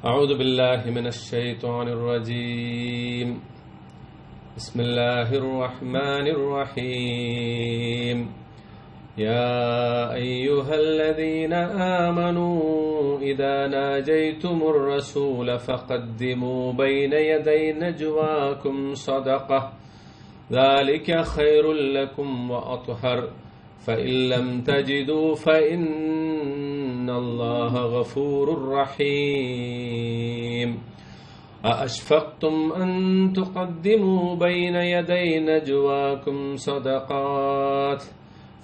أعوذ بالله من الشيطان الرجيم بسم الله الرحمن الرحيم يا أيها الذين آمنوا إذا ناجيتم الرسول فقدموا بين يدي نجواكم صدقة ذلك خير لكم وأطهر فإن لم تجدوا فإن الله غفور رحيم أأشفقتم أن تقدموا بين يدي نجواكم صدقات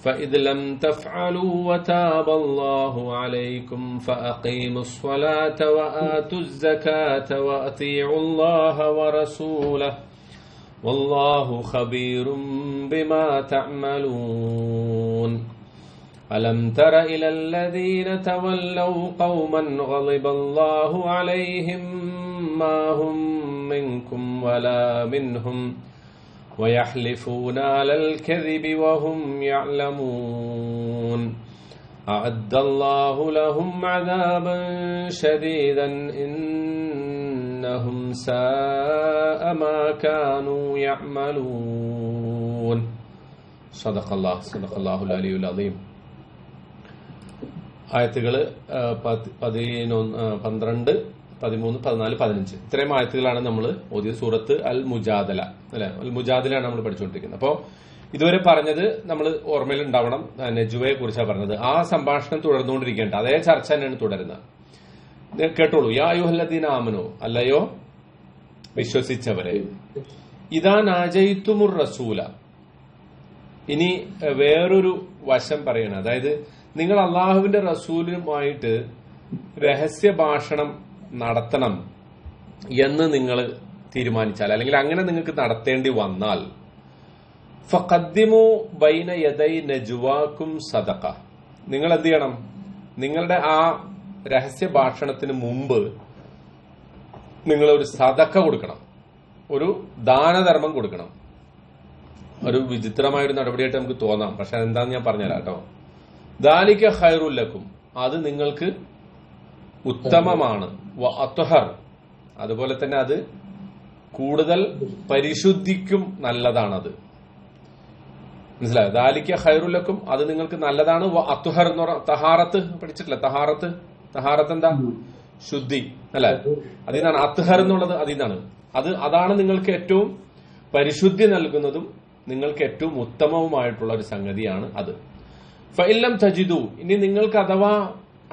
فإذ لم تفعلوا وتاب الله عليكم فأقيموا الصلاة وآتوا الزكاة وأطيعوا الله ورسوله والله خبير بما تعملون ألم تر إلى الذين تولوا قوما غضب الله عليهم ما هم منكم ولا منهم ويحلفون على الكذب وهم يعلمون أعد الله لهم عذابا شديدا إنهم ساء ما كانوا يعملون صدق الله العلي العظيم. ആയത്തുകൾ 12, 13, 14, 15 ഇത്രയും ആയത്തുകളാണ് നമ്മൾ ഓതിയ സൂറത്ത് അൽ മുജാദല അല്ലെ. അൽ മുജാദലയാണ് നമ്മൾ പഠിച്ചുകൊണ്ടിരിക്കുന്നത്. അപ്പോൾ ഇതുവരെ പറഞ്ഞത് നമ്മൾ ഓർമ്മയിൽ ഉണ്ടാവണം, നജുവയെ കുറിച്ചാണ് പറഞ്ഞത്. ആ സംഭാഷണം തുടർന്നുകൊണ്ടിരിക്കേണ്ട അതേ ചർച്ച തന്നെയാണ് തുടരുന്നത്. കേട്ടോളൂ. യാ അയ്യുഹല്ലദീന ആമനൂ, അല്ലയോ വിശ്വസിച്ചവരെ, ഇദാ നാജയ്തുമുർ റസൂല. ഇനി വേറൊരു വശം പറയണം. അതായത് നിങ്ങൾ അള്ളാഹുവിന്റെ റസൂലുമായിട്ട് രഹസ്യ ഭാഷണം നടത്തണം എന്ന് നിങ്ങൾ തീരുമാനിച്ചാൽ, അല്ലെങ്കിൽ അങ്ങനെ നിങ്ങൾക്ക് നടത്തേണ്ടി വന്നാൽ, ഫഖദ്ദിമു ബൈന യദൈ നജ്വാക്കും സദഖ. നിങ്ങൾ എന്ത് ചെയ്യണം? നിങ്ങളുടെ ആ രഹസ്യ ഭാഷണത്തിന് മുമ്പ് നിങ്ങൾ ഒരു സദഖ കൊടുക്കണം, ഒരു ദാനധർമ്മം കൊടുക്കണം. ഒരു വിചിത്രമായൊരു നടപടിയായിട്ട് നമുക്ക് തോന്നാം, പക്ഷെ അതെന്താന്ന് ഞാൻ പറഞ്ഞുതരാം കേട്ടോ. ദാലിക ഖൈറുൽ ലക്കും, അത് നിങ്ങൾക്ക് ഉത്തമമാണ്. വ അത്ഹർ, അതുപോലെ തന്നെ അത് കൂടുതൽ പരിശുദ്ധിക്കും നല്ലതാണത്. മനസ്സിലായോ? ദാലിക ഖൈറുൽ ലക്കും, അത് നിങ്ങൾക്ക് നല്ലതാണ്. വ അത്ഹർ എന്ന് പറഞ്ഞ തഹാറത്ത് പഠിച്ചിട്ടില്ല? തഹാറത്ത് എന്താ? ശുദ്ധി അല്ലെ? അതിനാണ് അത്ഹർ എന്നുള്ളത്. അതിനാണ് അതാണ് നിങ്ങൾക്ക് ഏറ്റവും പരിശുദ്ധി നൽകുന്നതും നിങ്ങൾക്ക് ഏറ്റവും ഉത്തമവുമായിട്ടുള്ള ഒരു സംഗതിയാണ് അത്. ഫഇല്ലം തജിദു, ഇനി നിങ്ങൾക്ക് അഥവാ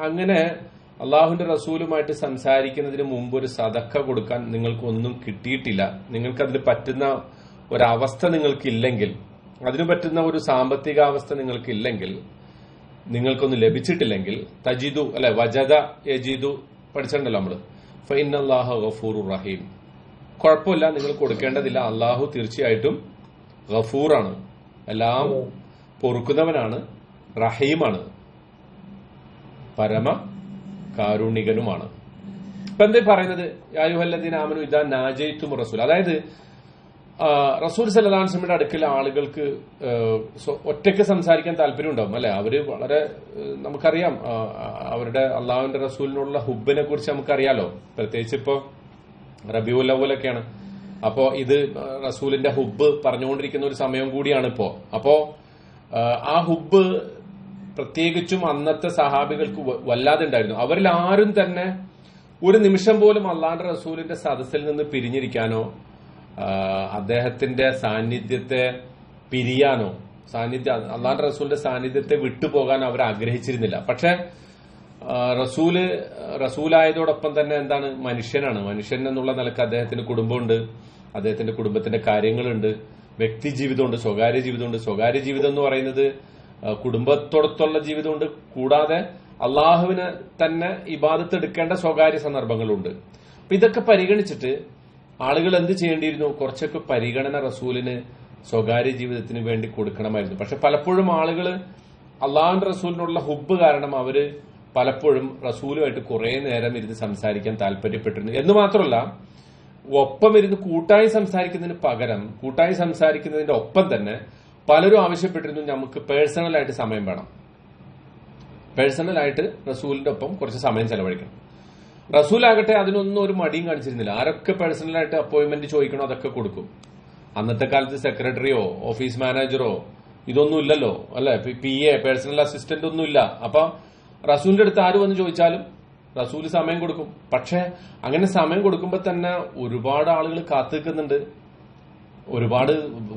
അങ്ങനെ അള്ളാഹുവിന്റെ റസൂലുമായിട്ട് സംസാരിക്കുന്നതിന് മുമ്പ് ഒരു സദഖ കൊടുക്കാൻ നിങ്ങൾക്ക് ഒന്നും കിട്ടിയിട്ടില്ല, നിങ്ങൾക്കതിന് പറ്റുന്ന ഒരവസ്ഥ നിങ്ങൾക്കില്ലെങ്കിൽ, അതിന് പറ്റുന്ന ഒരു സാമ്പത്തിക അവസ്ഥ നിങ്ങൾക്കില്ലെങ്കിൽ, നിങ്ങൾക്കൊന്നും ലഭിച്ചിട്ടില്ലെങ്കിൽ, തജിദു അല്ലെ, വജദ യജിദു പഠിച്ചിട്ടുണ്ടല്ലോ നമ്മള്. ഫഇന്നല്ലാഹ ഗഫൂറുർ റഹീം, കുഴപ്പമില്ല, നിങ്ങൾ കൊടുക്കേണ്ടതില്ല. അള്ളാഹു തീർച്ചയായിട്ടും ഗഫൂറാണ്, എല്ലാം പൊറുക്കുന്നവനാണ്, റഹീമാണ്, പരമ കാരുണികനുമാണ്. ഇപ്പൊ എന്താ പറയുന്നത്? യാ അയ്യുഹല്ലദീന ആമനൂ ഇദാ നാജയ്തും റസൂൽ. അതായത് റസൂൽ സല്ലല്ലാഹു അലൈഹി വസല്ലമയുടെ അടുക്കൽ ആളുകൾക്ക് ഒറ്റയ്ക്ക് സംസാരിക്കാൻ താല്പര്യം ഉണ്ടാവും അല്ലെ. അവര് വളരെ, നമുക്കറിയാം അവരുടെ അള്ളാഹുവിന്റെ റസൂലിനുള്ള ഹുബിനെ കുറിച്ച് നമുക്കറിയാലോ. പ്രത്യേകിച്ച് ഇപ്പോ റബീഉൽ അവ്വലൊക്കെയാണ്. അപ്പോ ഇത് റസൂലിന്റെ ഹുബ് പറഞ്ഞുകൊണ്ടിരിക്കുന്ന ഒരു സമയം കൂടിയാണ് ഇപ്പോ. അപ്പോ ആ ഹുബ് പ്രത്യേകിച്ചും അന്നത്തെ സഹാബികൾക്ക് വല്ലാതെ ഉണ്ടായിരുന്നു. അവരിൽ ആരും തന്നെ ഒരു നിമിഷം പോലും അള്ളാഹുവിന്റെ റസൂലിന്റെ സദസ്സിൽ നിന്ന് പിരിഞ്ഞിരിക്കാനോ അദ്ദേഹത്തിന്റെ സാന്നിധ്യത്തെ പിരിയാനോ, അള്ളാഹുവിന്റെ റസൂലിന്റെ സാന്നിധ്യത്തെ വിട്ടുപോകാനോ അവർ ആഗ്രഹിച്ചിരുന്നില്ല. പക്ഷെ റസൂലായതോടൊപ്പം തന്നെ എന്താണ്? മനുഷ്യനാണ്. മനുഷ്യൻ എന്നുള്ള നിലക്ക് അദ്ദേഹത്തിന് കുടുംബമുണ്ട്, അദ്ദേഹത്തിന്റെ കുടുംബത്തിന്റെ കാര്യങ്ങളുണ്ട്, വ്യക്തി ജീവിതമുണ്ട്, സ്വകാര്യ ജീവിതമുണ്ട്. സ്വകാര്യ ജീവിതം എന്ന് പറയുന്നത് കുടുംബത്തോടൊത്തുള്ള ജീവിതമുണ്ട്, കൂടാതെ അള്ളാഹുവിന് തന്നെ ഇബാദത്ത് എടുക്കേണ്ട സ്വകാര്യ സന്ദർഭങ്ങളുണ്ട്. അപ്പൊ ഇതൊക്കെ പരിഗണിച്ചിട്ട് ആളുകൾ എന്ത് ചെയ്യേണ്ടിയിരുന്നു? കുറച്ചൊക്കെ പരിഗണന റസൂലിന് സ്വകാര്യ ജീവിതത്തിന് വേണ്ടി കൊടുക്കണമായിരുന്നു. പക്ഷെ പലപ്പോഴും ആളുകൾ അള്ളാഹുവിന്റെ റസൂലിനുള്ള ഹുബ് കാരണം അവര് പലപ്പോഴും റസൂലുമായിട്ട് കുറെ നേരം ഇരുന്ന് സംസാരിക്കാൻ താല്പര്യപ്പെട്ടിരുന്നു. എന്ന് മാത്രമല്ല, ഒപ്പം ഇരുന്ന് കൂട്ടായി സംസാരിക്കുന്നതിന് പകരം, കൂട്ടായി സംസാരിക്കുന്നതിന്റെ ഒപ്പം തന്നെ പലരും ആവശ്യപ്പെട്ടിരുന്നു നമുക്ക് പേഴ്സണലായിട്ട് സമയം വേണം, പേഴ്സണലായിട്ട് റസൂലിന്റെ ഒപ്പം കുറച്ച് സമയം ചെലവഴിക്കണം. റസൂലാകട്ടെ അതിനൊന്നും ഒരു മടിയും കാണിച്ചിരുന്നില്ല. ആരൊക്കെ പേഴ്സണലായിട്ട് അപ്പോയിന്റ്മെന്റ് ചോദിക്കണോ അതൊക്കെ കൊടുക്കും. അന്നത്തെ കാലത്ത് സെക്രട്ടറിയോ ഓഫീസ് മാനേജറോ ഇതൊന്നും ഇല്ലല്ലോ, അല്ലെ? PA പേഴ്സണൽ അസിസ്റ്റന്റ് ഒന്നും ഇല്ല. അപ്പൊ റസൂലിന്റെ അടുത്ത് ആര് വന്ന് ചോദിച്ചാലും റസൂല് സമയം കൊടുക്കും. പക്ഷെ അങ്ങനെ സമയം കൊടുക്കുമ്പോ തന്നെ ഒരുപാട് ആളുകൾ കാത്തു നിൽക്കുന്നുണ്ട്, ഒരുപാട്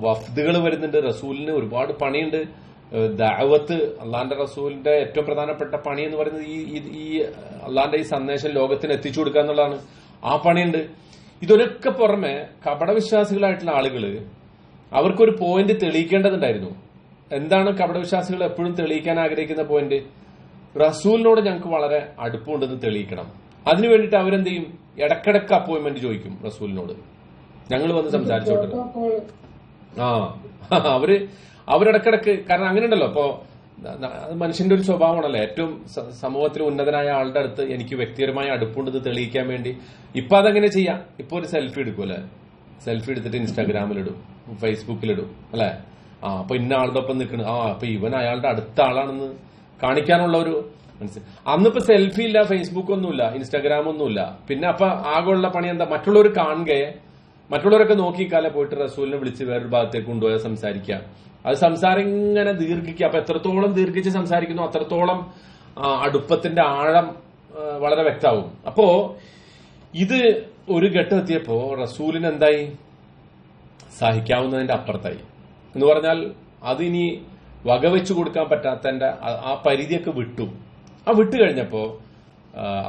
വഫ്ദുകൾ വരുന്നുണ്ട്. റസൂലിന് ഒരുപാട് പണിയുണ്ട്. ദഅവത്ത്, അള്ളാന്റെ റസൂലിന്റെ ഏറ്റവും പ്രധാനപ്പെട്ട പണി എന്ന് പറയുന്നത് ഈ അള്ളാന്റെ ഈ സന്ദേശം ലോകത്തിന് എത്തിച്ചു കൊടുക്കുക എന്നുള്ളതാണ്. ആ പണിയുണ്ട്. ഇതൊക്കെ പുറമെ കപടവിശ്വാസികളായിട്ടുള്ള ആളുകള് അവർക്കൊരു പോയിന്റ് തെളിയിക്കേണ്ടതുണ്ടായിരുന്നു. എന്താണ് കപടവിശ്വാസികൾ എപ്പോഴും തെളിയിക്കാൻ ആഗ്രഹിക്കുന്ന പോയിന്റ്? റസൂലിനോട് ഞങ്ങൾക്ക് വളരെ അടുപ്പമുണ്ടെന്ന് തെളിയിക്കണം. അതിനു വേണ്ടിയിട്ട് അവരെന്ത് ചെയ്യും? ഇടക്കിടക്ക് അപ്പോയിന്റ്മെന്റ് ചോദിക്കും റസൂലിനോട്, ഞങ്ങൾ വന്ന് സംസാരിച്ചോട്ടെ. അവരിടക്കിടക്ക്, കാരണം അങ്ങനെ ഉണ്ടല്ലോ. ഇപ്പോ മനുഷ്യന്റെ ഒരു സ്വഭാവമാണല്ലോ. ഏറ്റവും സമൂഹത്തിൽ ഉന്നതനായ ആളുടെ അടുത്ത് എനിക്ക് വ്യക്തിപരമായ അടുപ്പുണ്ടെന്ന് തെളിയിക്കാൻ വേണ്ടി ഇപ്പൊ അതെങ്ങനെ ചെയ്യാം? ഇപ്പൊ ഒരു സെൽഫി എടുക്കും, അല്ലെ? സെൽഫി എടുത്തിട്ട് ഇൻസ്റ്റാഗ്രാമിലിടും, ഫേസ്ബുക്കിലിടും, അല്ലെ? അപ്പൊ ഇന്ന ആളുടെ ഒപ്പം നിൽക്കണം, അപ്പൊ ഇവൻ അയാളുടെ അടുത്ത ആളാണെന്ന് കാണിക്കാനുള്ള ഒരു മനസ്സിൽ. അന്നിപ്പോ സെൽഫി ഇല്ല, ഫേസ്ബുക്ക് ഒന്നുമില്ല, ഇൻസ്റ്റാഗ്രാം ഒന്നുമില്ല. പിന്നെ അപ്പൊ ആകെയുള്ള പണി എന്താ? മറ്റുള്ളവർ കാണുകയെ, മറ്റുള്ളവരൊക്കെ നോക്കിക്കാലെ പോയിട്ട് റസൂലിനെ വിളിച്ച് വേറൊരു ഭാഗത്തേക്ക് കൊണ്ടുപോയാൽ സംസാരിക്കുക. അത് സംസാരം ഇങ്ങനെ ദീർഘിക്കുക. അപ്പൊ എത്രത്തോളം ദീർഘിച്ച് സംസാരിക്കുന്നു അത്രത്തോളം അടുപ്പത്തിന്റെ ആഴം വളരെ വ്യക്തമാവും. അപ്പോ ഇത് ഒരു ഘട്ടം എത്തിയപ്പോ റസൂലിന് എന്തായി? സഹിക്കാവുന്നതിന്റെ അപ്പുറത്തായി എന്ന് പറഞ്ഞാൽ അതിനി വകവെച്ചു കൊടുക്കാൻ പറ്റാത്തതിന്റെ ആ പരിധിയൊക്കെ വിട്ടു. ആ വിട്ടു കഴിഞ്ഞപ്പോ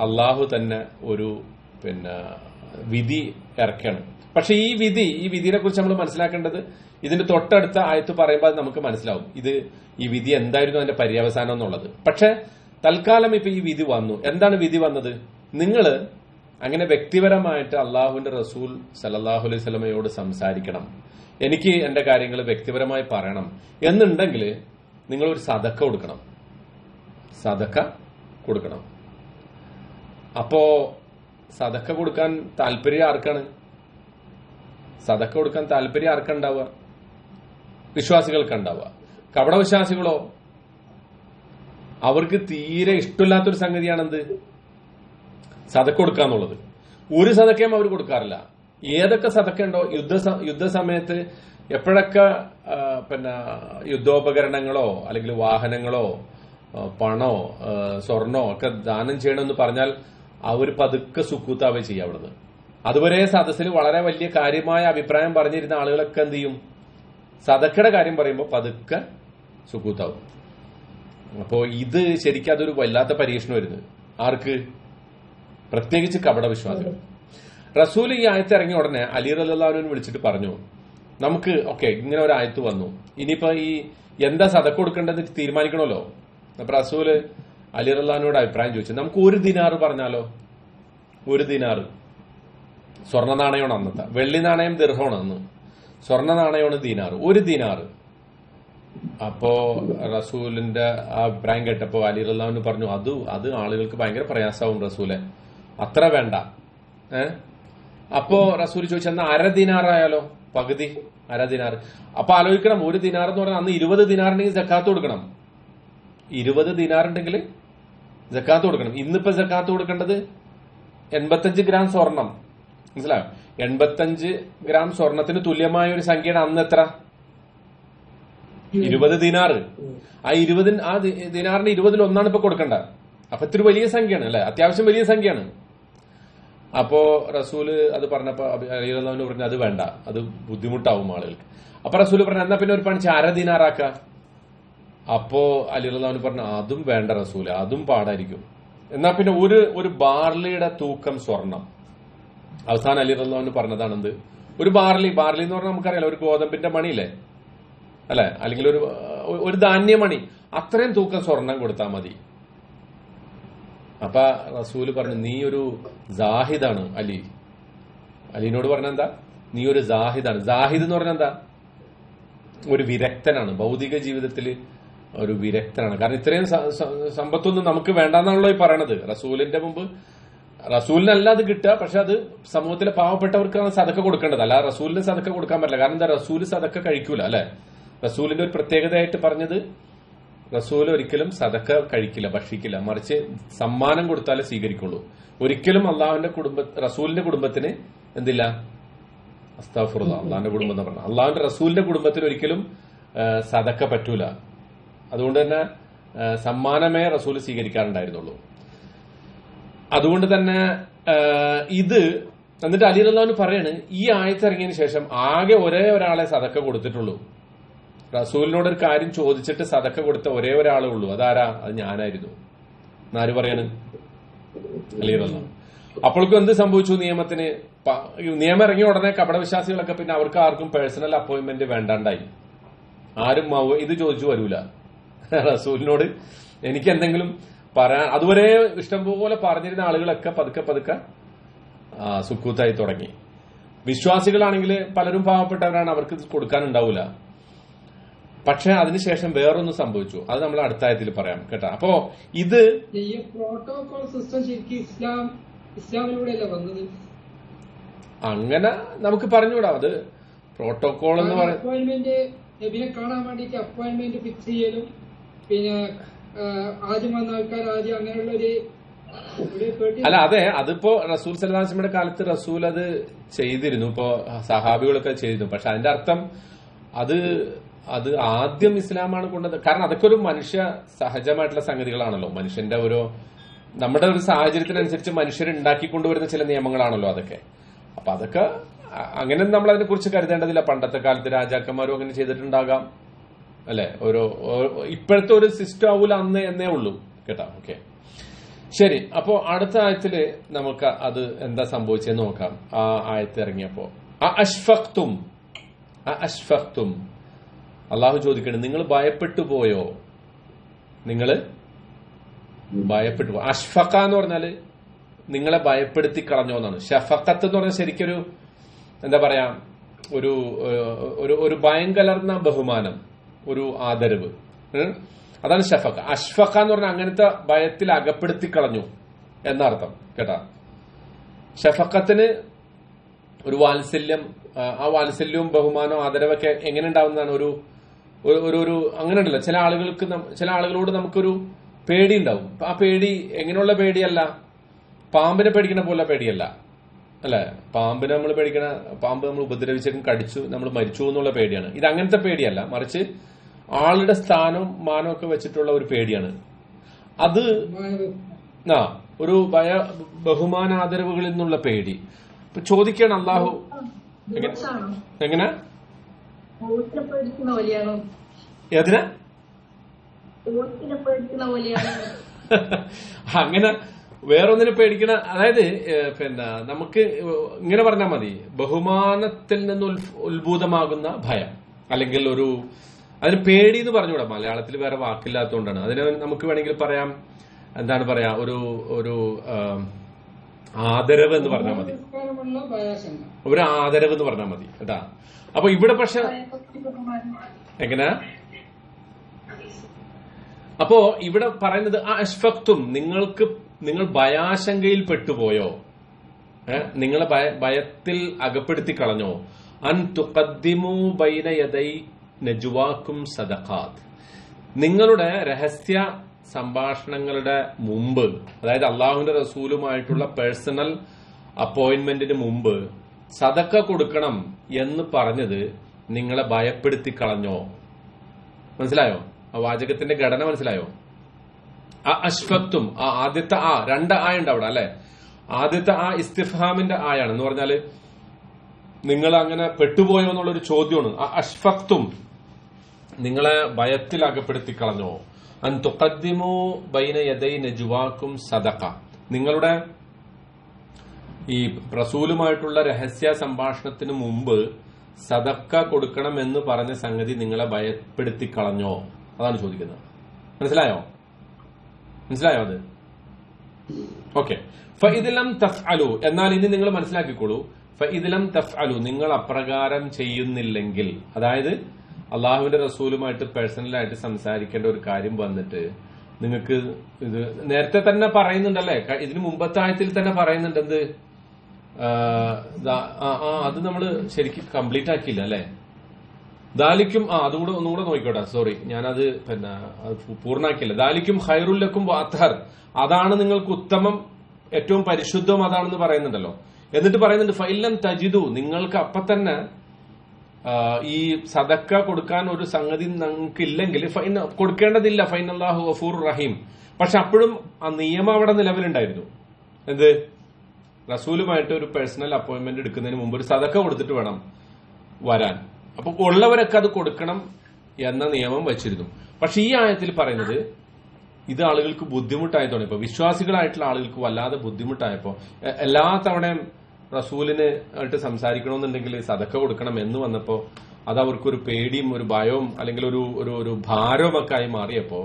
അള്ളാഹു തന്നെ ഒരു വിധി ഇറക്കണം. പക്ഷെ ഈ വിധിയെ കുറിച്ച് നമ്മൾ മനസ്സിലാക്കേണ്ടത് ഇതിന്റെ തൊട്ടടുത്ത ആയത്ത് പറയുമ്പോൾ നമുക്ക് മനസ്സിലാവും ഈ വിധി എന്തായിരുന്നു അതിന്റെ പര്യവസാനം എന്നുള്ളത്. പക്ഷെ തൽക്കാലം ഇപ്പൊ ഈ വിധി വന്നു. എന്താണ് വിധി വന്നത്? നിങ്ങള് അങ്ങനെ വ്യക്തിപരമായിട്ട് അള്ളാഹുവിന്റെ റസൂൽ സല്ലല്ലാഹു അലൈഹി വസല്ലമയോട് സംസാരിക്കണം, എനിക്ക് എന്റെ കാര്യങ്ങൾ വ്യക്തിപരമായി പറയണം എന്നുണ്ടെങ്കിൽ നിങ്ങൾ ഒരു സദക്ക കൊടുക്കണം. അപ്പോ സദക്ക കൊടുക്കാൻ താല്പര്യം ആർക്കാണ്? സദക്ക കൊടുക്കാൻ താല്പര്യം ആർക്കുണ്ടാവുക? വിശ്വാസികൾക്ക് ഉണ്ടാവുക. കപടവിശ്വാസികളോ? അവർക്ക് തീരെ ഇഷ്ടമില്ലാത്തൊരു സംഗതിയാണെന്ത്? സദക്ക കൊടുക്കാന്നുള്ളത്. ഒരു സദക്കയും അവർ കൊടുക്കാറില്ല. ഏതൊക്കെ സദക്ക ഉണ്ടോ യുദ്ധസമയത്ത് എപ്പോഴൊക്കെ യുദ്ധോപകരണങ്ങളോ അല്ലെങ്കിൽ വാഹനങ്ങളോ പണോ സ്വർണോ ഒക്കെ ദാനം ചെയ്യണമെന്ന് പറഞ്ഞാൽ അവർ പതുക്കെ സുക്കൂത്താവേ ചെയ്യുക അവിടുന്ന്. അതുവരെ സദസ്സിൽ വളരെ വലിയ കാര്യമായ അഭിപ്രായം പറഞ്ഞിരുന്ന ആളുകളൊക്കെ എന്ത് ചെയ്യും? സദക്കയുടെ കാര്യം പറയുമ്പോൾ പതുക്കെ സുക്കൂത്താവും. അപ്പോ ഇത് ശരിക്കും അതൊരു വല്ലാത്ത പരീക്ഷണമായിരുന്നു. ആർക്ക്? പ്രത്യേകിച്ച് കപടവിശ്വാസികൾ. റസൂൽ ഈ ആയത്ത് ഇറങ്ങിയ ഉടനെ അലി റളിയല്ലാഹു അൻഹു വിളിച്ചിട്ട് പറഞ്ഞു, നമുക്ക് ഇങ്ങനെ ഒരു ആയത്ത് വന്നു, ഇനിയിപ്പോ ഈ എന്താ സദക്ക കൊടുക്കേണ്ടത് തീരുമാനിക്കണമല്ലോ. അപ്പൊ റസൂല് അലി റളിയല്ലാഹു അൻഹുവോട് അഭിപ്രായം ചോദിച്ചു, നമുക്ക് 1 ദിനാർ പറഞ്ഞാലോ? 1 ദിനാർ സ്വർണ്ണ നാണയമാണ് അന്നത്തെ. വെള്ളി നാണയം ദിർഹമാണ് അന്ന്, സ്വർണ്ണ നാണയമാണ് ദിനാർ. 1 ദിനാർ. അപ്പോ റസൂലിന്റെ ആ അഭിപ്രായം കേട്ടപ്പോ അലി റളിയല്ലാഹു അൻഹു പറഞ്ഞു, അത് ആളുകൾക്ക് ഭയങ്കര പ്രയാസമാവും റസൂലെ, അത്ര വേണ്ട. അപ്പോ റസൂൽ ചോദിച്ചു, എന്നാ 1/2 ദിനാറായാലോ? പകുതി 1/2 ദിനാർ. അപ്പൊ ആലോചിക്കണം, 1 ദിനാർ എന്ന് പറഞ്ഞാൽ അന്ന് 20 ദിനാറുണ്ടെങ്കിൽ സക്കാത്ത് കൊടുക്കണം. 20 ദിനാർ ഉണ്ടെങ്കിൽ സക്കാത്ത് കൊടുക്കണം. ഇന്നിപ്പോ സക്കാത്ത് കൊടുക്കേണ്ടത് 85 ഗ്രാം സ്വർണം. മനസ്സിലായോ? 85 ഗ്രാം സ്വർണത്തിന് തുല്യമായ ഒരു സംഖ്യയാണ് അന്ന് എത്ര? 20 ദിനാർ. ആ ദിനാറിന് 20-1 ഇപ്പൊ കൊടുക്കേണ്ടത്. അപ്പൊ ഇത്തിരി വലിയ സംഖ്യയാണ് അല്ലെ? അത്യാവശ്യം വലിയ സംഖ്യയാണ്. അപ്പോ റസൂല് അത് പറഞ്ഞപ്പോ അലി റളിയല്ലാഹു അൻഹു പറഞ്ഞു, അത് വേണ്ട, അത് ബുദ്ധിമുട്ടാവും ആളുകൾക്ക്. അപ്പൊ റസൂല് പറഞ്ഞു, എന്നാ പിന്നെ ഒരു പണിച്ച് 1/2 ദിനാറാക്ക. അപ്പോ അലി റളിയല്ലാഹു അൻഹു പറഞ്ഞു, അതും വേണ്ട റസൂല്, അതും പാടായിരിക്കും. എന്നാ പിന്നെ ഒരു ബാർലിയുടെ തൂക്കം സ്വർണം. അവസാനം അലി റളിയല്ലാഹു അൻഹു പറഞ്ഞതാണെന്ത്? ഒരു ബാർലി എന്ന് പറഞ്ഞാൽ നമുക്കറിയാലോ, ഒരു ഗോതമ്പിന്റെ മണിയില്ലേ അല്ലെ, അല്ലെങ്കിൽ ഒരു ധാന്യമണി, അത്രയും തൂക്കം സ്വർണം കൊടുത്താൽ മതി. അപ്പൊ റസൂല് പറഞ്ഞു, നീ ഒരു സാഹിദാണ്. അലിനോട് പറഞ്ഞ എന്താ? നീ ഒരു സാഹിദാണ്. സാഹിദ് എന്ന് പറഞ്ഞാൽ എന്താ? ഒരു വിരക്തനാണ്. ഭൗതിക ജീവിതത്തിൽ ഒരു വിരക്തനാണ്. കാരണം ഇത്രയും സമ്പത്തൊന്നും നമുക്ക് വേണ്ടെന്നാണല്ലോ ഈ പറയണത്. റസൂലിന്റെ മുമ്പ് റസൂലിനല്ല അത് കിട്ടുക, പക്ഷെ അത് സമൂഹത്തിലെ പാവപ്പെട്ടവർക്കാണ് സദക്ക കൊടുക്കേണ്ടത്. അല്ല റസൂലിന് സദക്ക കൊടുക്കാൻ പറ്റില്ല. കാരണം എന്താ? റസൂല് സദക്ക കഴിക്കൂല അല്ലെ? റസൂലിന്റെ ഒരു പ്രത്യേകതയായിട്ട് പറഞ്ഞത് റസൂൽ ഒരിക്കലും സദക്ക കഴിക്കില്ല, ഭക്ഷിക്കില്ല. മറിച്ച് സമ്മാനം കൊടുത്താലേ സ്വീകരിക്കുള്ളൂ. ഒരിക്കലും അള്ളാഹുവിന്റെ റസൂലിന്റെ കുടുംബത്തിന് എന്തില്ല, അസ്തഗ്ഫിറുല്ലാ, അള്ളാഹിന്റെ കുടുംബം എന്ന് പറഞ്ഞാൽ അള്ളാഹുവിന്റെ റസൂലിന്റെ കുടുംബത്തിന് ഒരിക്കലും സദക്ക പറ്റൂല. അതുകൊണ്ട് തന്നെ സമ്മാനമേ റസൂൽ സ്വീകരിക്കാറുണ്ടായിരുന്നുള്ളൂ. അതുകൊണ്ട് തന്നെ ഇത് എന്നിട്ട് അലി റളിയല്ലാഹു പറയാണ്, ഈ ആയത്ത് ഇറങ്ങിയതിനു ശേഷം ആകെ ഒരേ ഒരാളെ സദക്ക കൊടുത്തിട്ടുള്ളൂ. റസൂലിനോട് ഒരു കാര്യം ചോദിച്ചിട്ട് സദക്ക കൊടുത്ത ഒരേ ഒരാളേ ഉള്ളൂ. അതാരാ? അത് ഞാനായിരുന്നു. എന്നാര് പറയാണ്? അലി റളിയല്ലാഹു. അപ്പോഴേക്കും എന്ത് സംഭവിച്ചു? നിയമത്തിന് നിയമം ഇറങ്ങിയ ഉടനെ കപടവിശ്വാസികളൊക്കെ പിന്നെ അവർക്ക് ആർക്കും പേഴ്സണൽ അപ്പോയിന്റ്മെന്റ് വേണ്ടാണ്ടായി. ആരും ഇത് ചോദിച്ചു വരൂല റസൂലിനോട്. എനിക്ക് എന്തെങ്കിലും പറയാൻ അതുവരെ ഇഷ്ടംപോലെ പറഞ്ഞിരുന്ന ആളുകളൊക്കെ പതുക്കെ പതുക്കെ സുക്കൂത്തായി തുടങ്ങി. വിശ്വാസികളാണെങ്കിൽ പലരും പാവപ്പെട്ടവരാണ്, അവർക്ക് കൊടുക്കാനുണ്ടാവില്ല. പക്ഷെ അതിനുശേഷം വേറൊന്നും സംഭവിച്ചു. അത് നമ്മൾ അടുത്ത ആയത്തിൽ പറയാം കേട്ടോ. അപ്പോ ഇത് പ്രോട്ടോകോൾ സിസ്റ്റം ശരിക്കും ഇസ്ലാമിലൂടെയല്ല വന്നത്. അങ്ങനെ നമുക്ക് പറഞ്ഞുകൂടാ. അത് പ്രോട്ടോകോൾ എന്ന് പറയുന്നത് അപ്പോയിന്റ്മെന്റ് നബിനെ കാണാൻ വേണ്ടിട്ട് അപ്പോയിന്റ്മെന്റ് ഫിക്സ് ചെയ്യലും പിന്നെ ആദ്യം വന്ന ആൾക്കാർ ആദ്യം അങ്ങനെയുള്ള ഒരു അല്ല. അതെ, അതിപ്പോ റസൂൽ സല്ലല്ലാഹു അലൈഹി വസല്ലമയുടെ കാലത്ത് റസൂൽ അത് ചെയ്തിരുന്നു. ഇപ്പോ സഹാബികളൊക്കെ ചെയ്തിരുന്നു. പക്ഷെ അതിന്റെ അർത്ഥം അത് ആദ്യം ഇസ്ലാമാണ് കൊണ്ടത്. കാരണം അതൊക്കെ ഒരു മനുഷ്യ സഹജമായിട്ടുള്ള സംഗതികളാണല്ലോ. മനുഷ്യന്റെ നമ്മുടെ ഒരു സാഹചര്യത്തിനനുസരിച്ച് മനുഷ്യർ ഉണ്ടാക്കിക്കൊണ്ടുവരുന്ന ചില നിയമങ്ങളാണല്ലോ അതൊക്കെ. അപ്പൊ അതൊക്കെ അങ്ങനെ നമ്മൾ അതിനെ കുറിച്ച് കരുതേണ്ടതില്ല. പണ്ടത്തെ കാലത്ത് രാജാക്കന്മാരും അങ്ങനെ ചെയ്തിട്ടുണ്ടാകാം അല്ലെ. ഇപ്പോഴത്തെ ഒരു സിസ്റ്റം ആവൂല അന്ന് എന്നേ ഉള്ളൂ കേട്ടോ. ഓക്കെ, ശരി. അപ്പോ അടുത്ത ആയത്തില് നമുക്ക് അത് എന്താ സംഭവിച്ചെന്ന് നോക്കാം. ആ ആയത്ത് ഇറങ്ങിയപ്പോ അഷ്ഫഖ്തും അള്ളാഹു ചോദിക്കണം, നിങ്ങൾ ഭയപ്പെട്ടു പോയോ? നിങ്ങൾ ഭയപ്പെട്ടു പോയോ? അഷ്ഫഖ എന്ന് പറഞ്ഞാല് നിങ്ങളെ ഭയപ്പെടുത്തി കളഞ്ഞോ എന്നാണ്. ഷഫഖത്ത് എന്ന് പറഞ്ഞാൽ ശരിക്കൊരു എന്താ പറയാ, ഒരു ഭയം കലർന്ന ബഹുമാനം, ഒരു ആദരവ്, അതാണ് ഷഫഖ. അഷ്ഫഖ എന്ന് പറഞ്ഞാൽ അങ്ങനത്തെ ഭയത്തിൽ അകപ്പെടുത്തി കളഞ്ഞു എന്നർത്ഥം കേട്ടാ. ഷഫഖത്തിന് ഒരു വാത്സല്യം, ആ വാത്സല്യവും ബഹുമാനവും ആദരവൊക്കെ എങ്ങനെ ഉണ്ടാവുന്നതാണ്? ഒരു അങ്ങനെ ഉണ്ടല്ലോ ചില ആളുകളോട് നമുക്കൊരു പേടി ഉണ്ടാവും. ആ പേടി എങ്ങനെയുള്ള പേടിയല്ല, പാമ്പിനെ പേടിക്കുന്ന പോലെ പേടിയല്ല അല്ലെ. പാമ്പിനെ നമ്മൾ പേടിക്കണ, പാമ്പ് നമ്മൾ ഉപദ്രവിച്ചേക്കും കടിച്ചു നമ്മൾ മരിച്ചു എന്നുള്ള പേടിയാണ്. ഇത് അങ്ങനത്തെ പേടിയല്ല, മറിച്ച് ആളുടെ സ്ഥാനവും മാനവും ഒക്കെ വെച്ചിട്ടുള്ള ഒരു പേടിയാണ് അത്. ഒരു ബഹുമാനാദരവുകളിൽ നിന്നുള്ള പേടി. ഇപ്പൊ ചോദിക്കാണ് അള്ളാഹു എങ്ങനെ ഏതിനാ അങ്ങനെ വേറൊന്നിനെ പേടിക്കണ. അതായത് പിന്നെ നമുക്ക് ഇങ്ങനെ പറഞ്ഞാൽ മതി, ബഹുമാനത്തിൽ നിന്ന് ഉത്ഭൂതമാകുന്ന ഭയം, അല്ലെങ്കിൽ അതിന് പേടി എന്ന് പറഞ്ഞുകൂടാ. മലയാളത്തിൽ വേറെ വാക്കില്ലാത്തതുകൊണ്ടാണ്. അതിന് നമുക്ക് വേണമെങ്കിൽ പറയാം, എന്താണ് പറയാ, ഒരു ആദരവ് എന്ന് പറഞ്ഞാൽ മതി, ഒരു ആദരവ് എന്ന് പറഞ്ഞാൽ മതി കേട്ടാ. അപ്പൊ ഇവിടെ പക്ഷെ എങ്ങനെ, അപ്പോ ഇവിടെ പറയുന്നത് അഷ്ഫഖ്തും, നിങ്ങൾ ഭയാശങ്കയിൽ പെട്ടുപോയോ? നിങ്ങളെ ഭയത്തിൽ അകപ്പെടുത്തി കളഞ്ഞോ? അൻ തുഖദ്ദിമു ബൈന യദൈ നജ്വാക്കും സദഖാത്ത്, നിങ്ങളുടെ രഹസ്യ സംഭാഷണങ്ങളുടെ മുമ്പ്, അതായത് അള്ളാഹുവിന്റെ റസൂലുമായിട്ടുള്ള പേഴ്സണൽ അപ്പോയിന്റ്മെന്റിന് മുമ്പ് സദക്ക കൊടുക്കണം എന്ന് പറഞ്ഞത് നിങ്ങളെ ഭയപ്പെടുത്തി കളഞ്ഞോ? മനസ്സിലായോ? ആ വാചകത്തിന്റെ ഘടന മനസ്സിലായോ? അഷ്ഫഖ്തും, ആ ആദ്യത്തെ രണ്ട് ഉണ്ട് അവിടെ അല്ലെ. ആദ്യത്തെ ഇസ്തിഫ്ഹാമിന്റെ ആയാണ് എന്ന് പറഞ്ഞാല് നിങ്ങൾ അങ്ങനെ പെട്ടുപോയോ എന്നുള്ളൊരു ചോദ്യമാണ്. അഷ്ഫഖ്തും, നിങ്ങളെ ഭയത്തിൽ അകപ്പെടുത്തി കളഞ്ഞോ? അൻ തുഖദ്ദിമു ബൈന യദൈ നജ്വാക്കും സദഖ, നിങ്ങളുടെ ഈ റസൂലുമായിട്ടുള്ള രഹസ്യ സംഭാഷണത്തിന് മുമ്പ് സദക്ക കൊടുക്കണം എന്ന് പറഞ്ഞ സംഗതി നിങ്ങളെ ഭയപ്പെടുത്തി കളഞ്ഞോ? അതാണ് ചോദിക്കുന്നത്. മനസ്സിലായോ അത്? ഓക്കെ. ഫഇദ്ലം തഫ്അലു, എന്നാൽ ഇനി നിങ്ങൾ മനസ്സിലാക്കിക്കോളൂ. ഫഇദ്ലം തഫ്അലു, നിങ്ങൾ അപ്രകാരം ചെയ്യുന്നില്ലെങ്കിൽ, അതായത് അള്ളാഹുവിന്റെ റസൂലുമായിട്ട് പേഴ്സണലായിട്ട് സംസാരിക്കേണ്ട ഒരു കാര്യം വന്നിട്ട് നിങ്ങൾക്ക് ഇത് നേരത്തെ തന്നെ പറയുന്നുണ്ടല്ലേ, ഇതിന് മുമ്പത്തെ ആയത്തിൽ തന്നെ പറയുന്നുണ്ട്. എന്ത്? അത് നമ്മൾ ശരിക്കും കംപ്ലീറ്റ് ആക്കിയില്ല അല്ലെ. ദാലിക്കും അതുകൂടെ ഒന്നുകൂടെ നോക്കിക്കോട്ടെ, സോറി ഞാനത് പിന്നെ പൂർണ്ണാക്കിയില്ല. ദാലിക്കും ഖൈറുല്ലക്കും വാത്തഹർ, അതാണ് നിങ്ങൾക്ക് ഉത്തമം, ഏറ്റവും പരിശുദ്ധവും അതാണെന്ന് പറയുന്നുണ്ടല്ലോ. എന്നിട്ട് പറയുന്നുണ്ട് ഫൈലം തജിദു, നിങ്ങൾക്ക് അപ്പൊ തന്നെ ഈ സദക്ക കൊടുക്കാൻ ഒരു സംഗതി നിങ്ങൾക്കില്ലെങ്കിൽ കൊടുക്കേണ്ടതില്ല, ഫൈൻ അല്ലാഹു ഗഫൂർ റഹീം. പക്ഷെ അപ്പോഴും ആ നിയമം അവിടെ നിലവിലുണ്ടായിരുന്നു. എന്ത്? റസൂലുമായിട്ട് ഒരു പേഴ്സണൽ അപ്പോയിന്റ്മെന്റ് എടുക്കുന്നതിന് മുമ്പ് ഒരു സദക്ക കൊടുത്തിട്ട് വേണം വരാൻ. അപ്പൊ ഉള്ളവരൊക്കെ അത് കൊടുക്കണം എന്ന നിയമം വെച്ചിരുന്നു. പക്ഷെ ഈ ആയത്തിൽ പറയുന്നത് ഇത് ആളുകൾക്ക് ബുദ്ധിമുട്ടായതോടെ, ഇപ്പൊ വിശ്വാസികളായിട്ടുള്ള ആളുകൾക്ക് വല്ലാതെ ബുദ്ധിമുട്ടായപ്പോ എല്ലാ തവണയും റസൂലിന് ആയിട്ട് സംസാരിക്കണമെന്നുണ്ടെങ്കിൽ സദക്ക കൊടുക്കണം എന്ന് വന്നപ്പോ അത് അവർക്കൊരു പേടിയും ഒരു ഭയവും അല്ലെങ്കിൽ ഒരു ഭാരവും ഒക്കെ ആയി മാറിയപ്പോ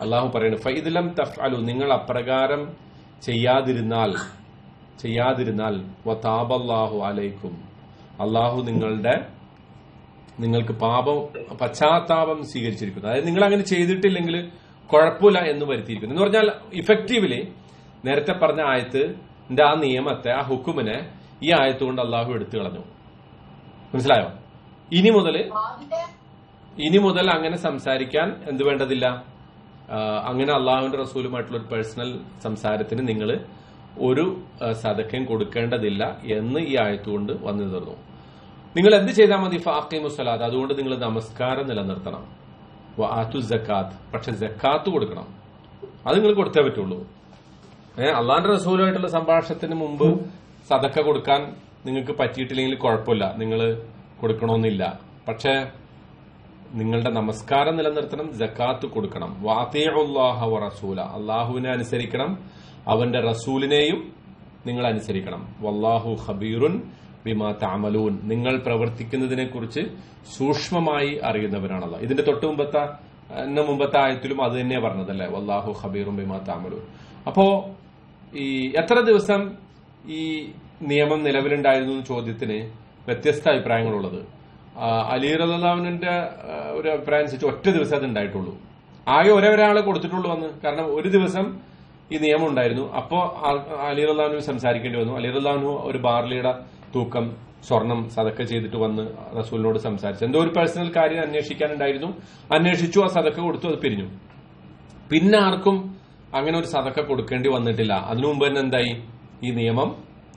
അള്ളാഹു പറയുന്നു ഫൈദിലം തഫ്അലു, നിങ്ങൾ അപ്രകാരം ചെയ്യാതിരുന്നാൽ വതാബല്ലാഹു അലൈക്കും, അള്ളാഹു നിങ്ങൾക്ക് പശ്ചാത്താപം സ്വീകരിച്ചിരിക്കുന്നു. അതായത് നിങ്ങൾ അങ്ങനെ ചെയ്തിട്ടില്ലെങ്കിൽ കുഴപ്പമില്ല എന്ന് വരുത്തിയിരിക്കുന്നു. എന്ന് പറഞ്ഞാൽ ഇഫക്റ്റീവ്ലി നേരത്തെ പറഞ്ഞ ആയത്തിന്റെ ആ നിയമത്തെ, ആ ഹുക്കുമിനെ ഈ ആയത്തുകൊണ്ട് അള്ളാഹു എടുത്തു കളഞ്ഞു. മനസ്സിലായോ? ഇനി മുതൽ അങ്ങനെ സംസാരിക്കാൻ എന്ത് വേണ്ടതില്ല, അങ്ങനെ അള്ളാഹുവിന്റെ റസൂലുമായിട്ടുള്ള ഒരു പേഴ്സണൽ സംസാരത്തിന് നിങ്ങൾ ഒരു സദക്കയും കൊടുക്കേണ്ടതില്ല എന്ന് ഈ ആയത്തുകൊണ്ട് വന്നു തീർന്നു. നിങ്ങൾ എന്ത് ചെയ്താൽ മതി? ഫാഖീമു സ്വലാത്ത്, അതുകൊണ്ട് നിങ്ങൾ നമസ്കാരം നിലനിർത്തണം. വആതു സക്കാത്ത്, പക്ഷെ സക്കാത്ത് കൊടുക്കണം. അത് നിങ്ങൾ കൊടുത്തേ പറ്റുള്ളൂ. അള്ളാഹുന്റെ റസൂലുമായിട്ടുള്ള സംഭാഷണത്തിന് മുമ്പ് സദക്ക കൊടുക്കാൻ നിങ്ങൾക്ക് പറ്റിയിട്ടില്ലെങ്കിൽ കുഴപ്പമില്ല, നിങ്ങൾ കൊടുക്കണമെന്നില്ല. പക്ഷെ നിങ്ങളുടെ നമസ്കാരം നിലനിർത്തണം, സക്കാത്ത് കൊടുക്കണം. വാതിഉല്ലാഹ വറസൂല, അള്ളാഹുവിനെ അനുസരിക്കണം, അവന്റെ റസൂലിനെയും നിങ്ങൾ അനുസരിക്കണം. വല്ലാഹു ഖബീറുൻ ബിമാ തഅമലൂൻ, നിങ്ങൾ പ്രവർത്തിക്കുന്നതിനെ കുറിച്ച് സൂക്ഷ്മമായി അറിയുന്നവനാണല്ലോ. ഇതിന്റെ മുമ്പത്തെ ആയത്തിലും അത് തന്നെയാ പറഞ്ഞതല്ലേ, വല്ലാഹു ഖബീറുൻ ബിമാ തഅമലൂൻ. അപ്പോ ഈ എത്ര ദിവസം ഈ നിയമം നിലവിലുണ്ടായിരുന്നു എന്ന ചോദ്യത്തിന് വ്യത്യസ്ത അഭിപ്രായങ്ങളുള്ളത്. അലി റളിയല്ലാഹുവിന്റെ ഒരു അഭിപ്രായം അനുസരിച്ച് ഒറ്റ ദിവസം അത് ഉണ്ടായിട്ടുള്ളൂ. ആകെ ഒരാളെ കൊടുത്തിട്ടുള്ളൂ വന്ന്. കാരണം ഒരു ദിവസം ഈ നിയമം ഉണ്ടായിരുന്നു. അപ്പോ അലി റളിയല്ലാഹു സംസാരിക്കേണ്ടി വന്നു. അലി റളിയല്ലാഹു ഒരു ബാർലിയുടെ തൂക്കം സ്വർണം സദക്ക ചെയ്തിട്ട് വന്ന് റസൂലിനോട് സംസാരിച്ചു. എന്തോ ഒരു പേഴ്സണൽ കാര്യം അന്വേഷിക്കാനുണ്ടായിരുന്നു. അന്വേഷിച്ചു, ആ സദക്ക കൊടുത്തു, അത് പിരിഞ്ഞു. പിന്നെ ആർക്കും അങ്ങനെ ഒരു സദക്ക കൊടുക്കേണ്ടി വന്നിട്ടില്ല. അതിനു മുമ്പ് തന്നെ എന്തായി, ഈ നിയമം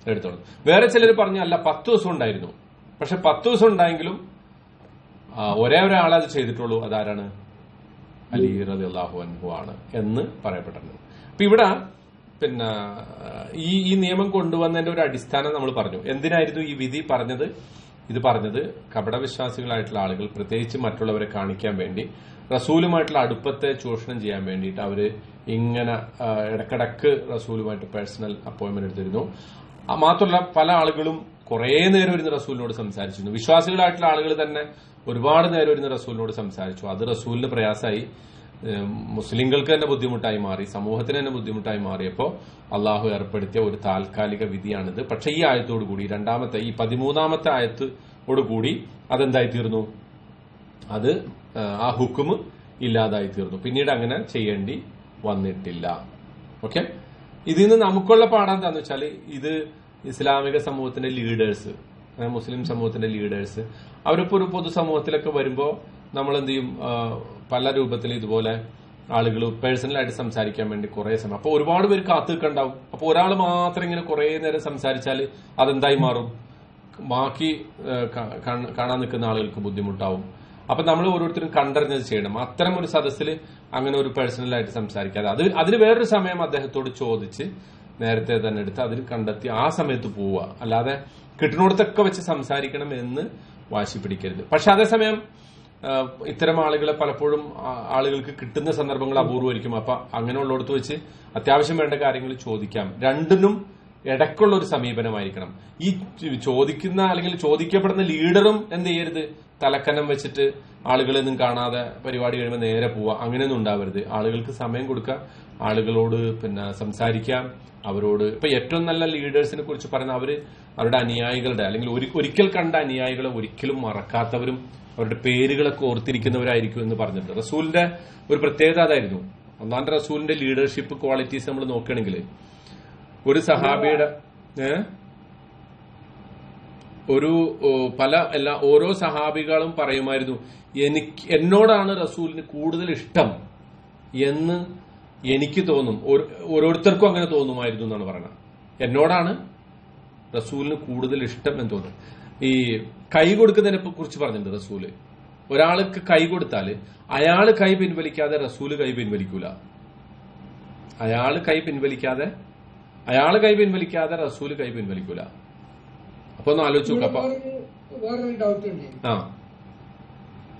എടുത്തോളൂ. വേറെ ചിലർ പറഞ്ഞു അല്ല 10 ദിവസം ഉണ്ടായിരുന്നു. പക്ഷെ 10 ദിവസം ഉണ്ടായെങ്കിലും ഒരേ ഒരാളത് ചെയ്തിട്ടുള്ളൂ. അതാരാണ്? അലി റളിയല്ലാഹു അൻഹു ആണ് എന്ന് പറയപ്പെട്ടിട്ടുണ്ട്. അപ്പൊ ഇവിടെ പിന്നെ ഈ നിയമം കൊണ്ടുവന്നതിന്റെ ഒരു അടിസ്ഥാനം നമ്മൾ പറഞ്ഞു. എന്തിനായിരുന്നു ഈ വിധി പറഞ്ഞത്? ഇത് പറഞ്ഞത് കപടവിശ്വാസികളായിട്ടുള്ള ആളുകൾ പ്രത്യേകിച്ച് മറ്റുള്ളവരെ കാണിക്കാൻ വേണ്ടി, റസൂലുമായിട്ടുള്ള അടുപ്പത്തെ ചൂഷണം ചെയ്യാൻ വേണ്ടിയിട്ട് അവര് ഇങ്ങനെ ഇടക്കിടക്ക് റസൂലുമായിട്ട് പേഴ്സണൽ അപ്പോയിന്റ്മെന്റ് എടുത്തിരുന്നു. മാത്രമല്ല പല ആളുകളും കുറെ നേരം ഇരുന്ന് റസൂലിനോട് സംസാരിച്ചിരുന്നു. വിശ്വാസികളായിട്ടുള്ള ആളുകൾ തന്നെ ഒരുപാട് നേരം ഇരുന്ന് റസൂലിനോട് സംസാരിച്ചു. അത് റസൂലിന് പ്രയാസമായി, മുസ്ലിങ്ങൾക്ക് തന്നെ ബുദ്ധിമുട്ടായി മാറി, സമൂഹത്തിന് തന്നെ ബുദ്ധിമുട്ടായി മാറിയപ്പോൾ അള്ളാഹു ഏർപ്പെടുത്തിയ ഒരു താൽക്കാലിക വിധിയാണിത്. പക്ഷെ ഈ ആയത്തോടു കൂടി ഈ 13ാമത്തെ ആയത്തോടുകൂടി അതെന്തായി തീർന്നു? അത് ആ ഹുക്കുമ് ഇല്ലാതായി തീർന്നു. പിന്നീട് അങ്ങനെ ചെയ്യേണ്ടി വന്നിട്ടില്ല. ഓക്കെ, ഇതിൽ നിന്ന് നമുക്കുള്ള പാഠം എന്താന്ന് വെച്ചാൽ, ഇത് ഇസ്ലാമിക സമൂഹത്തിന്റെ ലീഡേഴ്സ്, മുസ്ലിം സമൂഹത്തിന്റെ ലീഡേഴ്സ് അവരിപ്പോ ഒരു പൊതുസമൂഹത്തിലൊക്കെ വരുമ്പോൾ നമ്മൾ എന്ത് ചെയ്യും, പല രൂപത്തിൽ ഇതുപോലെ ആളുകൾ പേഴ്സണലായിട്ട് സംസാരിക്കാൻ വേണ്ടി കുറെ സമയം, അപ്പൊ ഒരുപാട് പേര് കാത്തു നിൽക്കണ്ടാവും. അപ്പൊ ഒരാൾ മാത്രം ഇങ്ങനെ കുറെ നേരം സംസാരിച്ചാൽ അതെന്തായി മാറും? ബാക്കി കാണാൻ നിൽക്കുന്ന ആളുകൾക്ക് ബുദ്ധിമുട്ടാവും. അപ്പൊ നമ്മൾ ഓരോരുത്തരും കണ്ടറിഞ്ഞത് ചെയ്യണം. അത്തരം ഒരു സദസ്സിൽ അങ്ങനെ ഒരു പേഴ്സണലായിട്ട് സംസാരിക്കാതെ അതിന് വേറൊരു സമയം അദ്ദേഹത്തോട് ചോദിച്ച് നേരത്തെ തന്നെ എടുത്ത് അതിൽ കണ്ടെത്തി ആ സമയത്ത് പോവുക. അല്ലാതെ കിട്ടുന്നിടത്തൊക്കെ വെച്ച് സംസാരിക്കണം എന്ന് വാശി പിടിക്കരുത്. പക്ഷെ അതേസമയം ഇത്തരം ആളുകളെ പലപ്പോഴും ആളുകൾക്ക് കിട്ടുന്ന സന്ദർഭങ്ങൾ അപൂർവമായിരിക്കും. അപ്പൊ അങ്ങനെയുള്ളിടത്ത് വെച്ച് അത്യാവശ്യം വേണ്ട കാര്യങ്ങൾ ചോദിക്കാം. രണ്ടിനും ഇടയ്ക്കുള്ള ഒരു സമീപനമായിരിക്കണം. ഈ ചോദിക്കുന്ന അല്ലെങ്കിൽ ചോദിക്കപ്പെടുന്ന ലീഡറും എന്ത് ചെയ്യരുത്, തലക്കനം വെച്ചിട്ട് ആളുകളൊന്നും കാണാതെ പരിപാടി കഴിയുമ്പോൾ നേരെ പോവുക, അങ്ങനെയൊന്നും ഉണ്ടാവരുത്. ആളുകൾക്ക് സമയം കൊടുക്കുക, ആളുകളോട് പിന്നെ സംസാരിക്കാം, അവരോട് ഇപ്പൊ ഏറ്റവും നല്ല ലീഡേഴ്സിനെ കുറിച്ച് പറയുന്ന അവരുടെ അനുയായികളുടെ അല്ലെങ്കിൽ ഒരിക്കൽ കണ്ട അനുയായികളെ ഒരിക്കലും മറക്കാത്തവരും അവരുടെ പേരുകളൊക്കെ ഓർത്തിരിക്കുന്നവരായിരിക്കും എന്ന് പറഞ്ഞിട്ടുണ്ട്. റസൂലിന്റെ ഒരു പ്രത്യേകത അതായിരുന്നു. ഒന്നാമത്തെ റസൂലിന്റെ ലീഡർഷിപ്പ് ക്വാളിറ്റീസ് നമ്മൾ നോക്കുകയാണെങ്കിൽ ഒരു സഹാബിയുടെ ഒരു ഓരോ സഹാബികളും പറയുമായിരുന്നു, എന്നോടാണ് റസൂലിന് കൂടുതൽ ഇഷ്ടം എന്ന് എനിക്ക് തോന്നും. ഓരോരുത്തർക്കും അങ്ങനെ തോന്നുമായിരുന്നു എന്നാണ് പറയുന്നത്. എന്നോടാണ് റസൂലിന് കൂടുതൽ ഇഷ്ടം എന്ന് തോന്നും. ഈ കൈ കൊടുക്കുന്നതിനെ കുറിച്ച് പറഞ്ഞിട്ടുണ്ട് റസൂല്. ഒരാൾക്ക് കൈ കൊടുത്താല് അയാള് കൈ പിൻവലിക്കാതെ റസൂല് കൈ പിൻവലിക്കൂല. അയാള് കൈ പിൻവലിക്കാതെ റസൂല് കൈ പിൻവലിക്കൂല. അപ്പൊ ഒന്ന് ആലോചിച്ച് നോക്കാം. വേറൊരു ഡൗട്ട് ഉണ്ട്.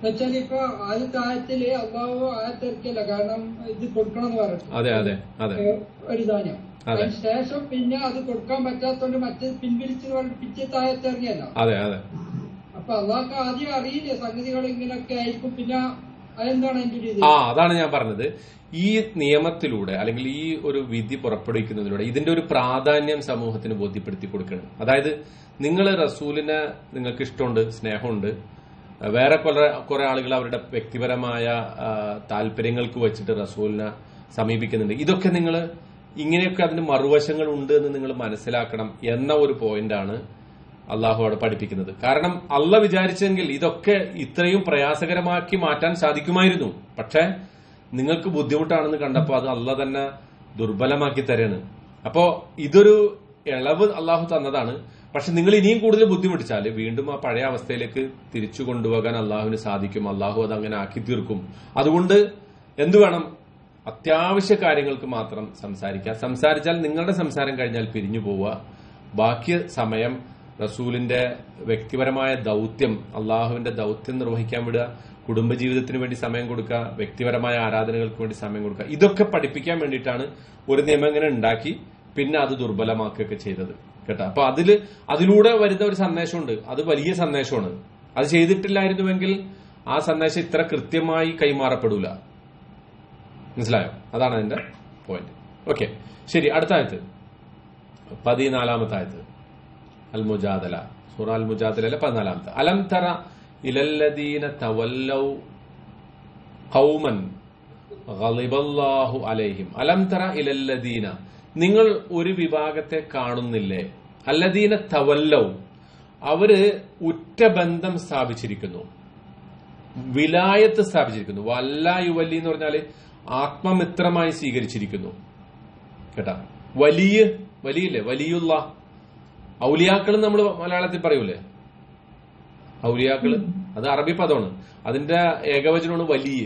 എന്നുവെച്ചാൽ ഇപ്പൊ ആദ്യത്തെ ആയത്തില് അള്ളാഹു ആയത്തിറക്കിയല്ല, കാരണം ഇത് കൊടുക്കണം എന്ന് പറഞ്ഞു. അതെ അതെ അതെ. ഒരു ധാന്യം അതിനുശേഷം പിന്നെ അത് കൊടുക്കാൻ പറ്റാത്തോണ്ട് മറ്റേ പിൻവലിച്ച് പറഞ്ഞിട്ട് പിറ്റത്തെ ആയത്തിറങ്ങിയല്ലോ. അതെ അതെ. അപ്പൊ അള്ളാഹ്ക്ക് ആദ്യം അറിയില്ലേ സംഗതികൾ ഇങ്ങനെയൊക്കെ ആയിരിക്കും, പിന്നെ അതെന്താണ് അതിന്റെ രീതി? അതാണ് ഞാൻ പറഞ്ഞത്. ഈ നിയമത്തിലൂടെ അല്ലെങ്കിൽ ഈ ഒരു വിധി പുറപ്പെടുവിക്കുന്നതിലൂടെ ഇതിന്റെ ഒരു പ്രാധാന്യം സമൂഹത്തിന് ബോധ്യപ്പെടുത്തി കൊടുക്കണം. അതായത് നിങ്ങൾ റസൂലിനെ നിങ്ങൾക്ക് ഇഷ്ടമുണ്ട്, സ്നേഹമുണ്ട്, വേറെ കുറെ ആളുകൾ അവരുടെ വ്യക്തിപരമായ താല്പര്യങ്ങൾക്ക് വെച്ചിട്ട് റസൂലിനെ സമീപിക്കുന്നുണ്ട്. ഇതൊക്കെ നിങ്ങൾ ഇങ്ങനെയൊക്കെ അതിന് മറുവശങ്ങൾ ഉണ്ട് എന്ന് നിങ്ങൾ മനസ്സിലാക്കണം എന്ന ഒരു പോയിന്റാണ് അള്ളാഹു അവിടെ പഠിപ്പിക്കുന്നത്. കാരണം അള്ള വിചാരിച്ചെങ്കിൽ ഇതൊക്കെ ഇത്രയും പ്രയാസകരമാക്കി മാറ്റാൻ സാധിക്കുമായിരുന്നു. പക്ഷെ നിങ്ങൾക്ക് ബുദ്ധിമുട്ടാണെന്ന് കണ്ടപ്പോൾ അത് അള്ള തന്നെ ദുർബലമാക്കി തരാണ്. അപ്പോ ഇതൊരു ഇളവ് അള്ളാഹു തന്നതാണ്. പക്ഷെ നിങ്ങൾ ഇനിയും കൂടുതൽ ബുദ്ധിമുട്ടിച്ചാൽ വീണ്ടും ആ പഴയ അവസ്ഥയിലേക്ക് തിരിച്ചു കൊണ്ടുപോകാൻ അള്ളാഹുവിന് സാധിക്കും. അള്ളാഹു അത് അങ്ങനെ ആക്കി തീർക്കും. അതുകൊണ്ട് എന്തു വേണം? അത്യാവശ്യ കാര്യങ്ങൾക്ക് മാത്രം സംസാരിച്ചാൽ നിങ്ങളുടെ സംസാരം കഴിഞ്ഞാൽ പിരിഞ്ഞു പോവുക. ബാക്കി സമയം റസൂലിന്റെ വ്യക്തിപരമായ ദൌത്യം, അള്ളാഹുവിന്റെ ദൌത്യം നിർവഹിക്കാൻ വിടുക. കുടുംബജീവിതത്തിന് വേണ്ടി സമയം കൊടുക്കുക, വ്യക്തിപരമായ ആരാധനകൾക്ക് വേണ്ടി സമയം കൊടുക്കുക. ഇതൊക്കെ പഠിപ്പിക്കാൻ വേണ്ടിയിട്ടാണ് ഒരു നിയമം ഇങ്ങനെ ഉണ്ടാക്കി പിന്നെ അത് ദുർബലമാക്കുകയൊക്കെ ചെയ്തത് കേട്ടോ. അപ്പൊ അതിലൂടെ വരുന്ന ഒരു സന്ദേശമുണ്ട്, അത് വലിയ സന്ദേശമാണ്. അത് ചെയ്തിട്ടില്ലായിരുന്നുവെങ്കിൽ ആ സന്ദേശം ഇത്ര കൃത്യമായി കൈമാറപ്പെടൂല. മനസ്സിലായോ? അതാണ് അതിന്റെ പോയിന്റ്. ഓക്കെ, ശരി. അടുത്ത ആയത്ത് 14-ാമത്തെ ആയത്ത് അൽ മുജാദല, സൂറ അൽ മുജാദലയിലെ 14-ാമത്തെ. അലം തറ ഇലല്ലദീന തവല്ലൗ ഖൗമൻ ഗളിബല്ലാഹു അലൈഹിം. അലം തറ ഇലല്ലദീന, നിങ്ങൾ ഒരു വിഭാഗത്തെ കാണുന്നില്ലേ? അല്ലദീന തവല്ലൗ, അവര് ഉറ്റ ബന്ധം സ്ഥാപിച്ചിരിക്കുന്നു, വിലായത്ത് സ്ഥാപിച്ചിരിക്കുന്നു. വല്ലാ യുവല്ലി എന്ന് പറഞ്ഞാല് ആത്മമിത്രമായി സ്വീകരിച്ചിരിക്കുന്നു കേട്ടാ. വലിയില്ലേ, വലിയുള്ള ഔലിയാക്കൾ നമ്മൾ മലയാളത്തിൽ പറയൂലേ, ഔലിയാക്കള്, അത് അറബി പദമാണ്. അതിന്റെ ഏകവചനമാണ് വലിയ,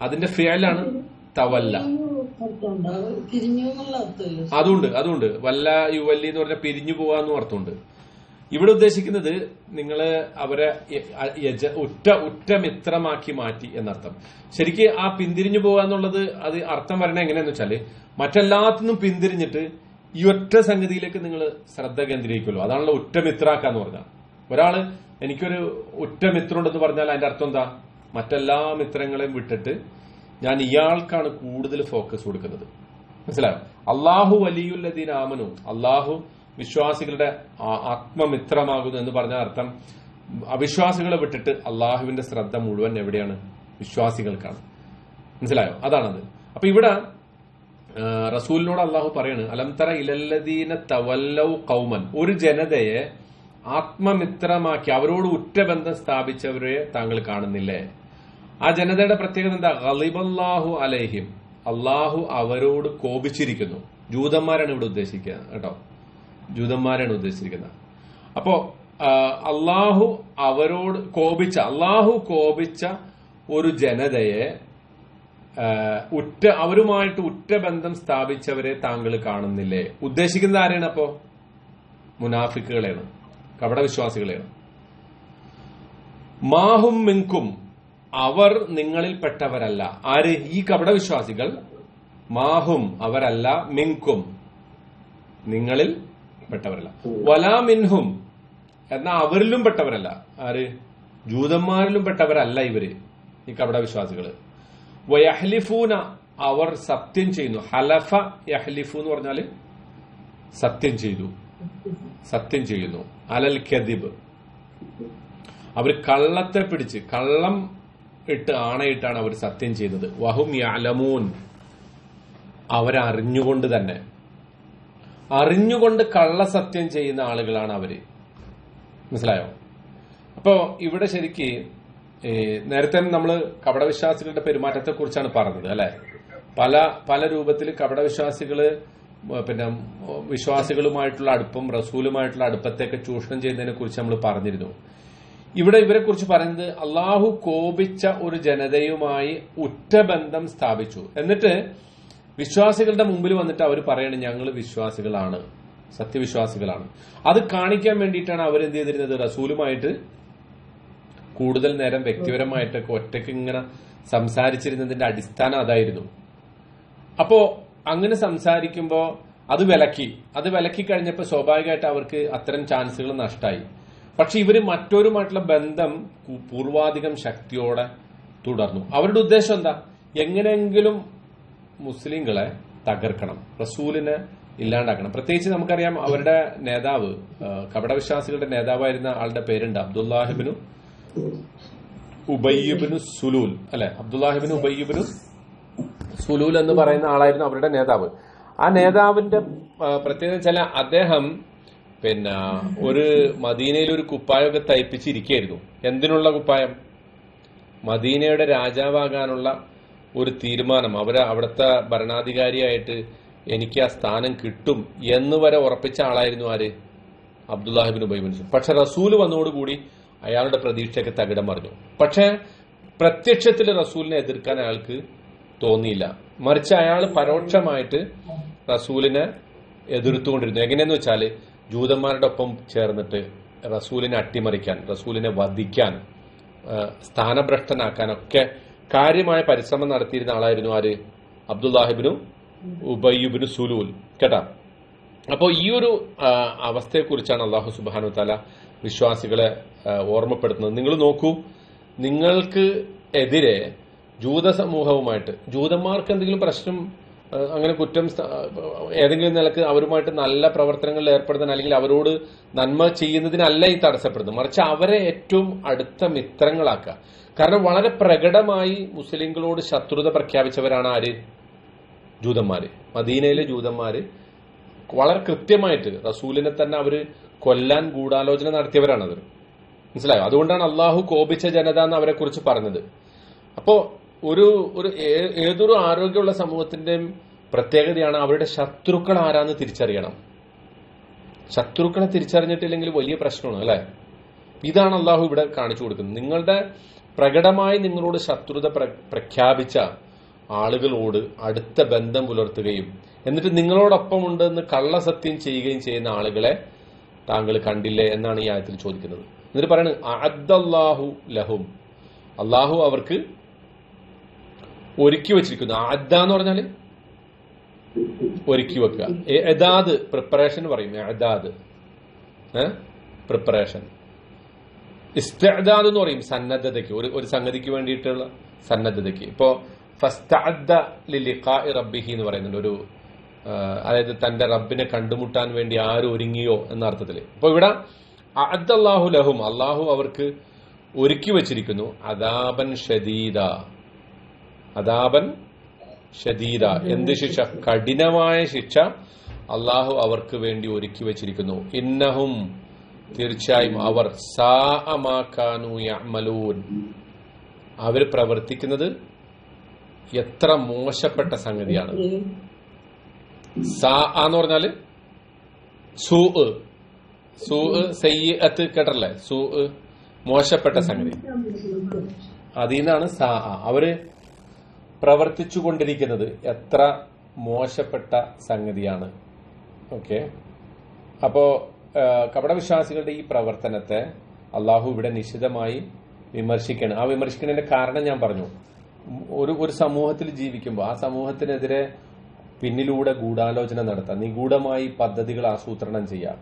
അതിന്റെ ഫിഅലാണ് തവല്ല. അതുകൊണ്ട് വല്ല യുവല്ലി എന്ന് പറഞ്ഞാൽ പിരിഞ്ഞു പോവാന്നും അർത്ഥമുണ്ട്. ഇവിടെ ഉദ്ദേശിക്കുന്നത് നിങ്ങള് അവരെ ഉറ്റ മിത്രമാക്കി മാറ്റി എന്നർത്ഥം. ശരിക്ക് ആ പിന്തിരിഞ്ഞു പോവാന്നുള്ളത് അത് അർത്ഥം വരണ എങ്ങനെയാന്ന് വെച്ചാല് മറ്റെല്ലാത്തിനും പിന്തിരിഞ്ഞിട്ട് ഈ ഒറ്റ സംഗതിയിലേക്ക് നിങ്ങൾ ശ്രദ്ധ കേന്ദ്രീകരിക്കുമല്ലോ. അതാണല്ലോ ഉറ്റ മിത്രാക്കാന്ന് പറഞ്ഞാൽ. ഒരാള് എനിക്കൊരു ഉറ്റ മിത്രമുണ്ടെന്ന് പറഞ്ഞാൽ അതിന്റെ അർത്ഥം എന്താ? മറ്റെല്ലാ മിത്രങ്ങളെയും വിട്ടിട്ട് ഞാൻ ഇയാൾക്കാണ് കൂടുതൽ ഫോക്കസ് കൊടുക്കുന്നത്. മനസ്സിലായോ? അള്ളാഹു വലിയുല്ലദീന ആമനു, അള്ളാഹു വിശ്വാസികളുടെ ആത്മമിത്രമാകുന്നു എന്ന് പറഞ്ഞ അർത്ഥം അവിശ്വാസികളെ വിട്ടിട്ട് അള്ളാഹുവിന്റെ ശ്രദ്ധ മുഴുവൻ എവിടെയാണ്? വിശ്വാസികൾക്കാണ്. മനസ്സിലായോ? അതാണത്. അപ്പൊ ഇവിടെ റസൂലിനോട് അള്ളാഹു പറയാണ്, അലം തറ ഇലല്ലദീന തവല്ലൗ ഖൗമൻ, ഒരു ജനതയെ ആത്മമിത്രമാക്കി അവരോട് ഉറ്റ ബന്ധം സ്ഥാപിച്ചവരെ താങ്കൾ കാണുന്നില്ലേ? ആ ജനതയുടെ പ്രത്യേകത എന്താ? ഗളിബല്ലാഹു അലൈഹിം, അള്ളാഹു അവരോട് കോപിച്ചിരിക്കുന്നു. ജൂതന്മാരാണ് ഇവിടെ ഉദ്ദേശിക്കുക കേട്ടോ, ജൂതന്മാരാണ് ഉദ്ദേശിച്ചിരിക്കുന്നത്. അപ്പോ അള്ളാഹു അവരോട് കോപിച്ച ഒരു ജനതയെ അവരുമായിട്ട് ഉറ്റ ബന്ധം സ്ഥാപിച്ചവരെ താങ്കൾ കാണുന്നില്ലേ? ഉദ്ദേശിക്കുന്നത് ആരെയാണ്? അപ്പോ മുനാഫിക്കുകളെയാണ്, കപടവിശ്വാസികളെയാണ്. മാഹും മിൻകും, അവർ നിങ്ങളിൽപ്പെട്ടവരല്ല. ആര്? ഈ കപടവിശ്വാസികൾ. മാഹും, അവരല്ല. മിൻകും, നിങ്ങളിൽ പെട്ടവരല്ല. വലാ മിൻഹും, എന്നാൽ അവരിലും പെട്ടവരല്ല. ആര്? ജൂതന്മാരിലും പെട്ടവരല്ല ഇവര്, ഈ കപടവിശ്വാസികള്. വയഹ്ലിഫൂന, അവർ സത്യം ചെയ്യുന്നു. ഹലഫ യഹ്ലിഫു എന്ന് പറഞ്ഞാല് സത്യം ചെയ്യുന്നു. അലൽ കദിബ്, അവർ കള്ളത്തെ പിടിച്ച്, കള്ളം ഇട്ട് ആണയിട്ടാണ് അവർ സത്യം ചെയ്യുന്നത്. വഹും യഅലമൂൻ, അവരറിഞ്ഞുകൊണ്ട് തന്നെ, അറിഞ്ഞുകൊണ്ട് കള്ളസത്യം ചെയ്യുന്ന ആളുകളാണ് അവര്. മനസ്സിലായോ? അപ്പോ ഇവിടെ ശരിക്ക് നേരത്തെ നമ്മൾ കപടവിശ്വാസികളുടെ പെരുമാറ്റത്തെ കുറിച്ചാണ് പറഞ്ഞത് അല്ലെ. പല പല രൂപത്തിൽ കപടവിശ്വാസികള് പിന്നെ വിശ്വാസികളുമായിട്ടുള്ള അടുപ്പം, റസൂലുമായിട്ടുള്ള അടുപ്പത്തെയൊക്കെ ചൂഷണം ചെയ്യുന്നതിനെ കുറിച്ച് നമ്മൾ പറഞ്ഞിരുന്നു. ഇവിടെ ഇവരെ കുറിച്ച് പറയുന്നത് അള്ളാഹു കോപിച്ച ഒരു ജനതയുമായി ഉറ്റ ബന്ധം സ്ഥാപിച്ചു. എന്നിട്ട് വിശ്വാസികളുടെ മുമ്പിൽ വന്നിട്ട് അവർ പറയണം ഞങ്ങൾ വിശ്വാസികളാണ്, സത്യവിശ്വാസികളാണ്. അത് കാണിക്കാൻ വേണ്ടിയിട്ടാണ് അവരെന്ത് ചെയ്തിരുന്നത്? റസൂലുമായിട്ട് കൂടുതൽ നേരം വ്യക്തിപരമായിട്ടൊക്കെ ഒറ്റയ്ക്ക് ഇങ്ങനെ സംസാരിച്ചിരുന്നതിന്റെ അടിസ്ഥാനം അതായിരുന്നു. അപ്പോ അങ്ങനെ സംസാരിക്കുമ്പോ അത് വിലക്കി കഴിഞ്ഞപ്പോൾ സ്വാഭാവികമായിട്ട് അവർക്ക് അത്തരം ചാൻസുകൾ നഷ്ടമായി. പക്ഷെ ഇവര് മറ്റൊരുമായിട്ടുള്ള ബന്ധം പൂർവാധികം ശക്തിയോടെ തുടർന്നു. അവരുടെ ഉദ്ദേശം എന്താ? എങ്ങനെയെങ്കിലും മുസ്ലിങ്ങളെ തകർക്കണം, റസൂലിനെ ഇല്ലാണ്ടാക്കണം. പ്രത്യേകിച്ച് നമുക്കറിയാം അവരുടെ നേതാവ്, കപടവിശ്വാസികളുടെ നേതാവായിരുന്ന ആളുടെ പേരുണ്ട് അബ്ദുല്ലാഹിബ്നു ഉബയ്യിബ്നു സുലൂൽ അല്ലെ. അബ്ദുല്ലാഹിബ്നു ഉബയ്യിബ്നു സുലൂൽ എന്ന് പറയുന്ന ആളായിരുന്നു അവരുടെ നേതാവ്. ആ നേതാവിന്റെ പ്രത്യേകത വെച്ചാൽ അദ്ദേഹം പിന്നെ ഒരു മദീനയിൽ ഒരു കുപ്പായമൊക്കെ തയ്പ്പിച്ചിരിക്കുകയായിരുന്നു. എന്തിനുള്ള കുപ്പായം? മദീനയുടെ രാജാവാകാനുള്ള ഒരു തീരുമാനം, അവിടുത്തെ ഭരണാധികാരിയായിട്ട് എനിക്ക് ആ സ്ഥാനം കിട്ടും എന്ന് വരെ ഉറപ്പിച്ച ആളായിരുന്നു ആര്? അബ്ദുല്ലാഹിബ്നു ഉബയ്യ് ബിൻ സുലൂൽ. പക്ഷെ റസൂൽ വന്നതോടുകൂടി അയാളുടെ പ്രതീക്ഷയൊക്കെ തകിടം മറിഞ്ഞു. പക്ഷെ പ്രത്യക്ഷത്തിൽ റസൂലിനെ എതിർക്കാൻ അയാൾക്ക് തോന്നിയില്ല. മറിച്ച് അയാൾ പരോക്ഷമായിട്ട് റസൂലിനെ എതിർത്തുകൊണ്ടിരുന്നു. എങ്ങനെയെന്ന് വെച്ചാൽ ജൂതന്മാരുടെ ഒപ്പം ചേർന്നിട്ട് റസൂലിനെ അട്ടിമറിക്കാൻ, റസൂലിനെ വധിക്കാൻ, സ്ഥാനഭ്രഷ്ടനാക്കാനൊക്കെ കാര്യമായ പരിശ്രമം നടത്തിയിരുന്ന ആളായിരുന്നു ആര്? അബ്ദുല്ലാഹിബ്നു ഉബയ്യ് ബിൻ സുലൂൽ. കേട്ടാ. അപ്പോൾ ഈ ഒരു അവസ്ഥയെക്കുറിച്ചാണ് അല്ലാഹു സുബ്ഹാനഹു വ തആല വിശ്വാസികളെ ഓർമ്മപ്പെടുത്തുന്നത്. നിങ്ങൾ നോക്കൂ, നിങ്ങൾക്ക് എതിരെ ജൂത സമൂഹവുമായിട്ട്, ജൂതന്മാർക്ക് എന്തെങ്കിലും പ്രശ്നം, അങ്ങനെ കുറ്റം ഏതെങ്കിലും നിലക്ക് അവരുമായിട്ട് നല്ല പ്രവർത്തനങ്ങളിൽ ഏർപ്പെടുത്താൻ അല്ലെങ്കിൽ അവരോട് നന്മ ചെയ്യുന്നതിനല്ല ഈ തടസ്സപ്പെടുന്നത്, മറിച്ച് അവരെ ഏറ്റവും അടുത്ത മിത്രങ്ങളാക്കുക. കാരണം വളരെ പ്രകടമായി മുസ്ലിങ്ങളോട് ശത്രുത പ്രഖ്യാപിച്ചവരാണ് ആര്? ജൂതന്മാര്. മദീനയിലെ ജൂതന്മാര് വളരെ കൃത്യമായിട്ട് റസൂലിനെ തന്നെ അവര് കൊല്ലാൻ ഗൂഢാലോചന നടത്തിയവരാണത്. മനസ്സിലായോ? അതുകൊണ്ടാണ് അള്ളാഹു കോപിച്ച ജനത എന്ന് അവരെ കുറിച്ച് പറഞ്ഞത്. അപ്പോ ഏതൊരു ആരോഗ്യമുള്ള സമൂഹത്തിന്റെയും പ്രത്യേകതയാണ് അവരുടെ ശത്രുക്കൾ ആരാന്ന് തിരിച്ചറിയണം. ശത്രുക്കളെ തിരിച്ചറിഞ്ഞിട്ടില്ലെങ്കിൽ വലിയ പ്രശ്നമാണ് അല്ലെ. ഇതാണ് അള്ളാഹു ഇവിടെ കാണിച്ചു കൊടുക്കുന്നത്. നിങ്ങളുടെ പ്രകടമായി നിങ്ങളോട് ശത്രുത പ്രഖ്യാപിച്ച ആളുകളോട് അടുത്ത ബന്ധം പുലർത്തുകയും എന്നിട്ട് നിങ്ങളോടൊപ്പം ഉണ്ടെന്ന് കള്ളസത്യം ചെയ്യുകയും ചെയ്യുന്ന ആളുകളെ താങ്കൾ കണ്ടില്ലേ എന്നാണ് ഈ ആയത്തിൽ ചോദിക്കുന്നത്. എന്നിട്ട് പറയുന്നത് അഅദ്ദല്ലാഹു ലഹും, അള്ളാഹു അവർക്ക് ഒരുക്കി വെച്ചിരിക്കുന്നു. അദ്ദ എന്ന് പറഞ്ഞാല് ഒരുക്കി വെക്കുക. എദാദ് പ്രിപ്പറേഷൻ പറയും. എദാദ് പ്രിപ്പറേഷൻ. ഇസ്തിഅദാദ് എന്ന് പറയും സന്നദ്ധതയ്ക്ക്, ഒരു സംഗതിക്ക് വേണ്ടിയിട്ടുള്ള സന്നദ്ധതയ്ക്ക്. ഇപ്പോ ഫസ്തഅദ്ദ ലിലിഖാഇ റബ്ബിഹി എന്ന് പറയുന്നുണ്ട്. ഒരു അതായത് തന്റെ റബ്ബിനെ കണ്ടുമുട്ടാൻ വേണ്ടി ആര് ഒരുങ്ങിയോ എന്ന അർത്ഥത്തിൽ. അപ്പൊ ഇവിടെ അഅദ്ദല്ലാഹു ലഹും, അള്ളാഹു അവർക്ക് ഒരുക്കി വെച്ചിരിക്കുന്നു അദാബൻ ഷദീദ. അദാബൻ ഷദീദ, എന്ത് ശിക്ഷ? കഠിനമായ ശിക്ഷ അള്ളാഹു അവർക്ക് വേണ്ടി ഒരുക്കി വെച്ചിരിക്കുന്നു. ഇന്നഹും, തീർച്ചയായും അവർ, സാഅ മാ കാനൂ യഅമലൂൻ, അവർ പ്രവർത്തിക്കുന്നത് എത്ര മോശപ്പെട്ട സംഗതിയാണ്. സാഅ എന്ന് പറഞ്ഞാല് സൂഅ്, സയ്യിഅത്ത് കേട്ടല്ലേ? സൂഅ് മോശപ്പെട്ട സംഗതി, അതിൽ നിന്നാണ് സാഅ. അവര് പ്രവർത്തിച്ചുകൊണ്ടിരിക്കുന്നത് എത്ര മോശപ്പെട്ട സംഗതിയാണ്. ഓക്കെ. അപ്പോ കപടവിശ്വാസികളുടെ ഈ പ്രവർത്തനത്തെ അള്ളാഹു ഇവിടെ നിശിതമായി വിമർശിക്കണം. ആ വിമർശിക്കുന്നതിന്റെ കാരണം ഞാൻ പറഞ്ഞു. ഒരു സമൂഹത്തിൽ ജീവിക്കുമ്പോൾ ആ സമൂഹത്തിനെതിരെ പിന്നിലൂടെ ഗൂഢാലോചന നടത്താം, നിഗൂഢമായി പദ്ധതികൾ ആസൂത്രണം ചെയ്യാം,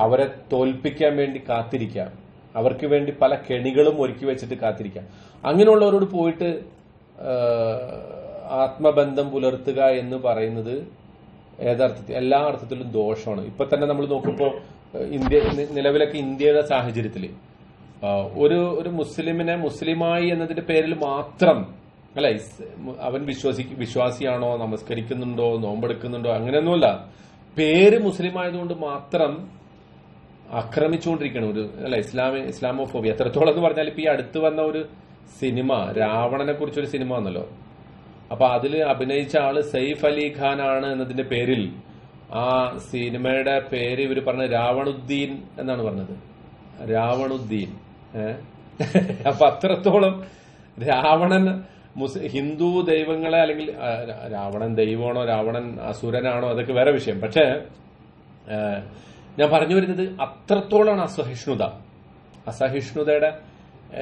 അവരെ തോൽപ്പിക്കാൻ വേണ്ടി കാത്തിരിക്കാം, അവർക്ക് വേണ്ടി പല കെണികളും ഒരുക്കി വെച്ചിട്ട് കാത്തിരിക്കാം. അങ്ങനെയുള്ളവരോട് പോയിട്ട് ആത്മബന്ധം പുലർത്തുക എന്ന് പറയുന്നത് ഏതർത്ഥത്തിൽ, എല്ലാ അർത്ഥത്തിലും ദോഷമാണ്. ഇപ്പൊ തന്നെ നമ്മൾ നോക്കുമ്പോൾ നിലവിലൊക്കെ ഇന്ത്യയുടെ സാഹചര്യത്തിൽ ഒരു മുസ്ലിമിനെ മുസ്ലിമായി എന്നതിന്റെ പേരിൽ മാത്രം അല്ല, അവൻ വിശ്വാസിയാണോ, നമസ്കരിക്കുന്നുണ്ടോ, നോമ്പെടുക്കുന്നുണ്ടോ, അങ്ങനെയൊന്നുമല്ല, പേര് മുസ്ലിം ആയതുകൊണ്ട് മാത്രം ആക്രമിച്ചുകൊണ്ടിരിക്കണം ഒരു അല്ല ഇസ്ലാമോഫോബിയ എത്രത്തോളം എന്ന് പറഞ്ഞാൽ ഇപ്പൊ ഈ അടുത്ത് വന്ന ഒരു സിനിമ രാവണനെ കുറിച്ചൊരു സിനിമ വന്നല്ലോ. അപ്പൊ അതിൽ അഭിനയിച്ച ആള് സൈഫ് അലി ഖാൻ ആണ് എന്നതിന്റെ പേരിൽ ആ സിനിമയുടെ പേര് ഇവര് പറഞ്ഞ രാവണുദ്ദീൻ എന്നാണ് പറഞ്ഞത്. രാവണുദ്ദീൻ. അപ്പൊ അത്രത്തോളം രാവണൻ ഹിന്ദു ദൈവങ്ങളെ അല്ലെങ്കിൽ രാവണൻ ദൈവമാണോ രാവണൻ അസുരനാണോ അതൊക്കെ വേറെ വിഷയം. പക്ഷേ ഞാൻ പറഞ്ഞു വരുന്നത് അത്രത്തോളമാണ് അസഹിഷ്ണുതയുടെ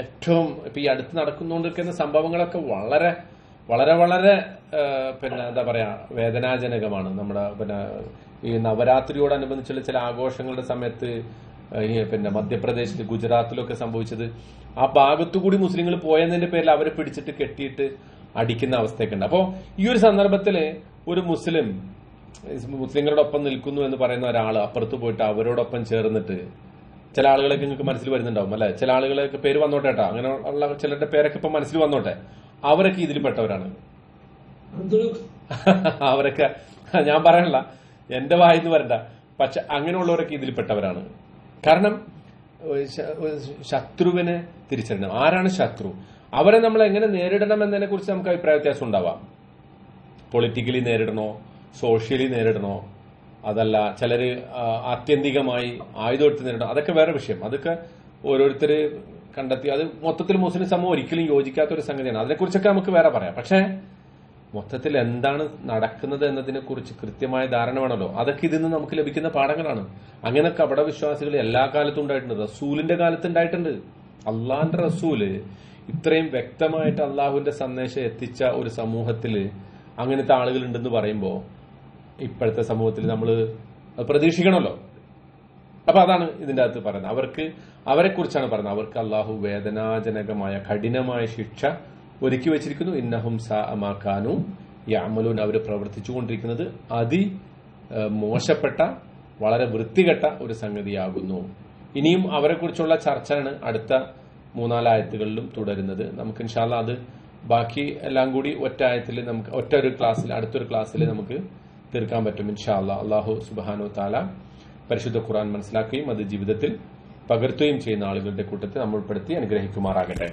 ഏറ്റവും ഇപ്പൊ ഈ അടുത്ത് നടക്കുന്നുകൊണ്ടിരിക്കുന്ന സംഭവങ്ങളൊക്കെ വളരെ വളരെ വളരെ പിന്നെ എന്താ പറയാ വേദനാജനകമാണ്. നമ്മുടെ പിന്നെ ഈ നവരാത്രിയോടനുബന്ധിച്ചുള്ള ചില ആഘോഷങ്ങളുടെ സമയത്ത് പിന്നെ മധ്യപ്രദേശിൽ ഗുജറാത്തിലൊക്കെ സംഭവിച്ചത് ആ ഭാഗത്തുകൂടി മുസ്ലിങ്ങൾ പോയതിന്റെ പേരിൽ അവരെ പിടിച്ചിട്ട് കെട്ടിയിട്ട് അടിക്കുന്ന അവസ്ഥയൊക്കെ ഉണ്ട്. അപ്പോ ഈ ഒരു സന്ദർഭത്തില് ഒരു മുസ്ലിങ്ങളുടെ ഒപ്പം നിൽക്കുന്നു എന്ന് പറയുന്ന ഒരാൾ അപ്പുറത്ത് പോയിട്ട് അവരോടൊപ്പം ചേർന്നിട്ട് ചില ആളുകളൊക്കെ നിങ്ങൾക്ക് മനസ്സിൽ വരുന്നുണ്ടാവും അല്ലെ, ചില ആളുകളൊക്കെ പേര് വന്നോട്ടെ കേട്ടോ, അങ്ങനെ ഉള്ള ചിലരുടെ പേരൊക്കെ ഇപ്പൊ മനസ്സിൽ വന്നോട്ടെ, അവരൊക്കെ ഇതിൽപ്പെട്ടവരാണ്. അവരൊക്കെ ഞാൻ പറയണില്ല, എന്റെ വായിന്ന് വരണ്ട, പക്ഷെ അങ്ങനെയുള്ളവരൊക്കെ ഇതിൽപ്പെട്ടവരാണ്. കാരണം ശത്രുവിനെ തിരിച്ചറിയണം. ആരാണ് ശത്രു, അവരെ നമ്മൾ എങ്ങനെ നേരിടണം എന്നതിനെ കുറിച്ച് നമുക്ക് അഭിപ്രായ വ്യത്യാസം ഉണ്ടാവാം. പൊളിറ്റിക്കലി നേരിടണോ, സോഷ്യലി നേരിടണോ, അതല്ല ചിലര് ആത്യന്തികമായി ആയുധമെടുത്ത് നേരിടണം, അതൊക്കെ വേറെ വിഷയം. അതൊക്കെ ഓരോരുത്തര് കണ്ടെത്തി. അത് മൊത്തത്തിൽ മുസ്ലിം സമൂഹം ഒരിക്കലും യോജിക്കാത്ത ഒരു സംഗതിയാണ്. അതിനെക്കുറിച്ചൊക്കെ നമുക്ക് വേറെ പറയാം. പക്ഷേ മൊത്തത്തിൽ എന്താണ് നടക്കുന്നത് എന്നതിനെ കുറിച്ച് കൃത്യമായ ധാരണ വേണമല്ലോ. അതൊക്കെ ഇതിൽ നിന്ന് നമുക്ക് ലഭിക്കുന്ന പാഠങ്ങളാണ്. അങ്ങനെ കപടവിശ്വാസികൾ എല്ലാ കാലത്തും ഉണ്ടായിട്ടുണ്ട്. റസൂലിന്റെ കാലത്ത് ഉണ്ടായിട്ടുണ്ട്. അള്ളാഹിന്റെ റസൂല് ഇത്രയും വ്യക്തമായിട്ട് അള്ളാഹുവിന്റെ സന്ദേശം എത്തിച്ച ഒരു സമൂഹത്തില് അങ്ങനത്തെ ആളുകൾ ഉണ്ടെന്ന് പറയുമ്പോ ഇപ്പോഴത്തെ സമൂഹത്തിൽ നമ്മൾ പ്രതീക്ഷിക്കണമല്ലോ. അപ്പൊ അതാണ് ഇതിന്റെ അകത്ത് പറയുന്നത്. അവരെ കുറിച്ചാണ് പറയുന്നത്. അവർക്ക് അള്ളാഹു വേദനാജനകമായ കഠിനമായ ശിക്ഷ ഒരുക്കി വെച്ചിരിക്കുന്നു. ഇന്നഹും സാഅമാകാനു യഅമലൂൻ, അവർ പ്രവർത്തിച്ചുകൊണ്ടിരിക്കുന്നത് മോശപ്പെട്ട വളരെ വൃത്തികെട്ട ഒരു സംഗതിയാകുന്നു. ഇനിയും അവരെ കുറിച്ചുള്ള ചർച്ചയാണ് അടുത്ത 3-4 ആയത്തുകളിലും തുടരുന്നത്. നമുക്ക് ഇൻഷാ അല്ലാഹ് അത് ബാക്കി എല്ലാം കൂടി അടുത്തൊരു ക്ലാസ്സിൽ നമുക്ക് തീർക്കാൻ പറ്റും ഇൻഷാ അല്ലാഹ്. അല്ലാഹു സുബ്ഹാനഹു വ തആല പരിശുദ്ധ ഖുർആൻ മനസ്സിലാക്കുകയും അത് ജീവിതത്തിൽ പകർത്തുകയും ചെയ്യുന്ന ആളുകളുടെ കൂട്ടത്തിൽ നമ്മൾ ഉൾപ്പെടുത്തി അനുഗ്രഹിക്കുമാറാകട്ടെ.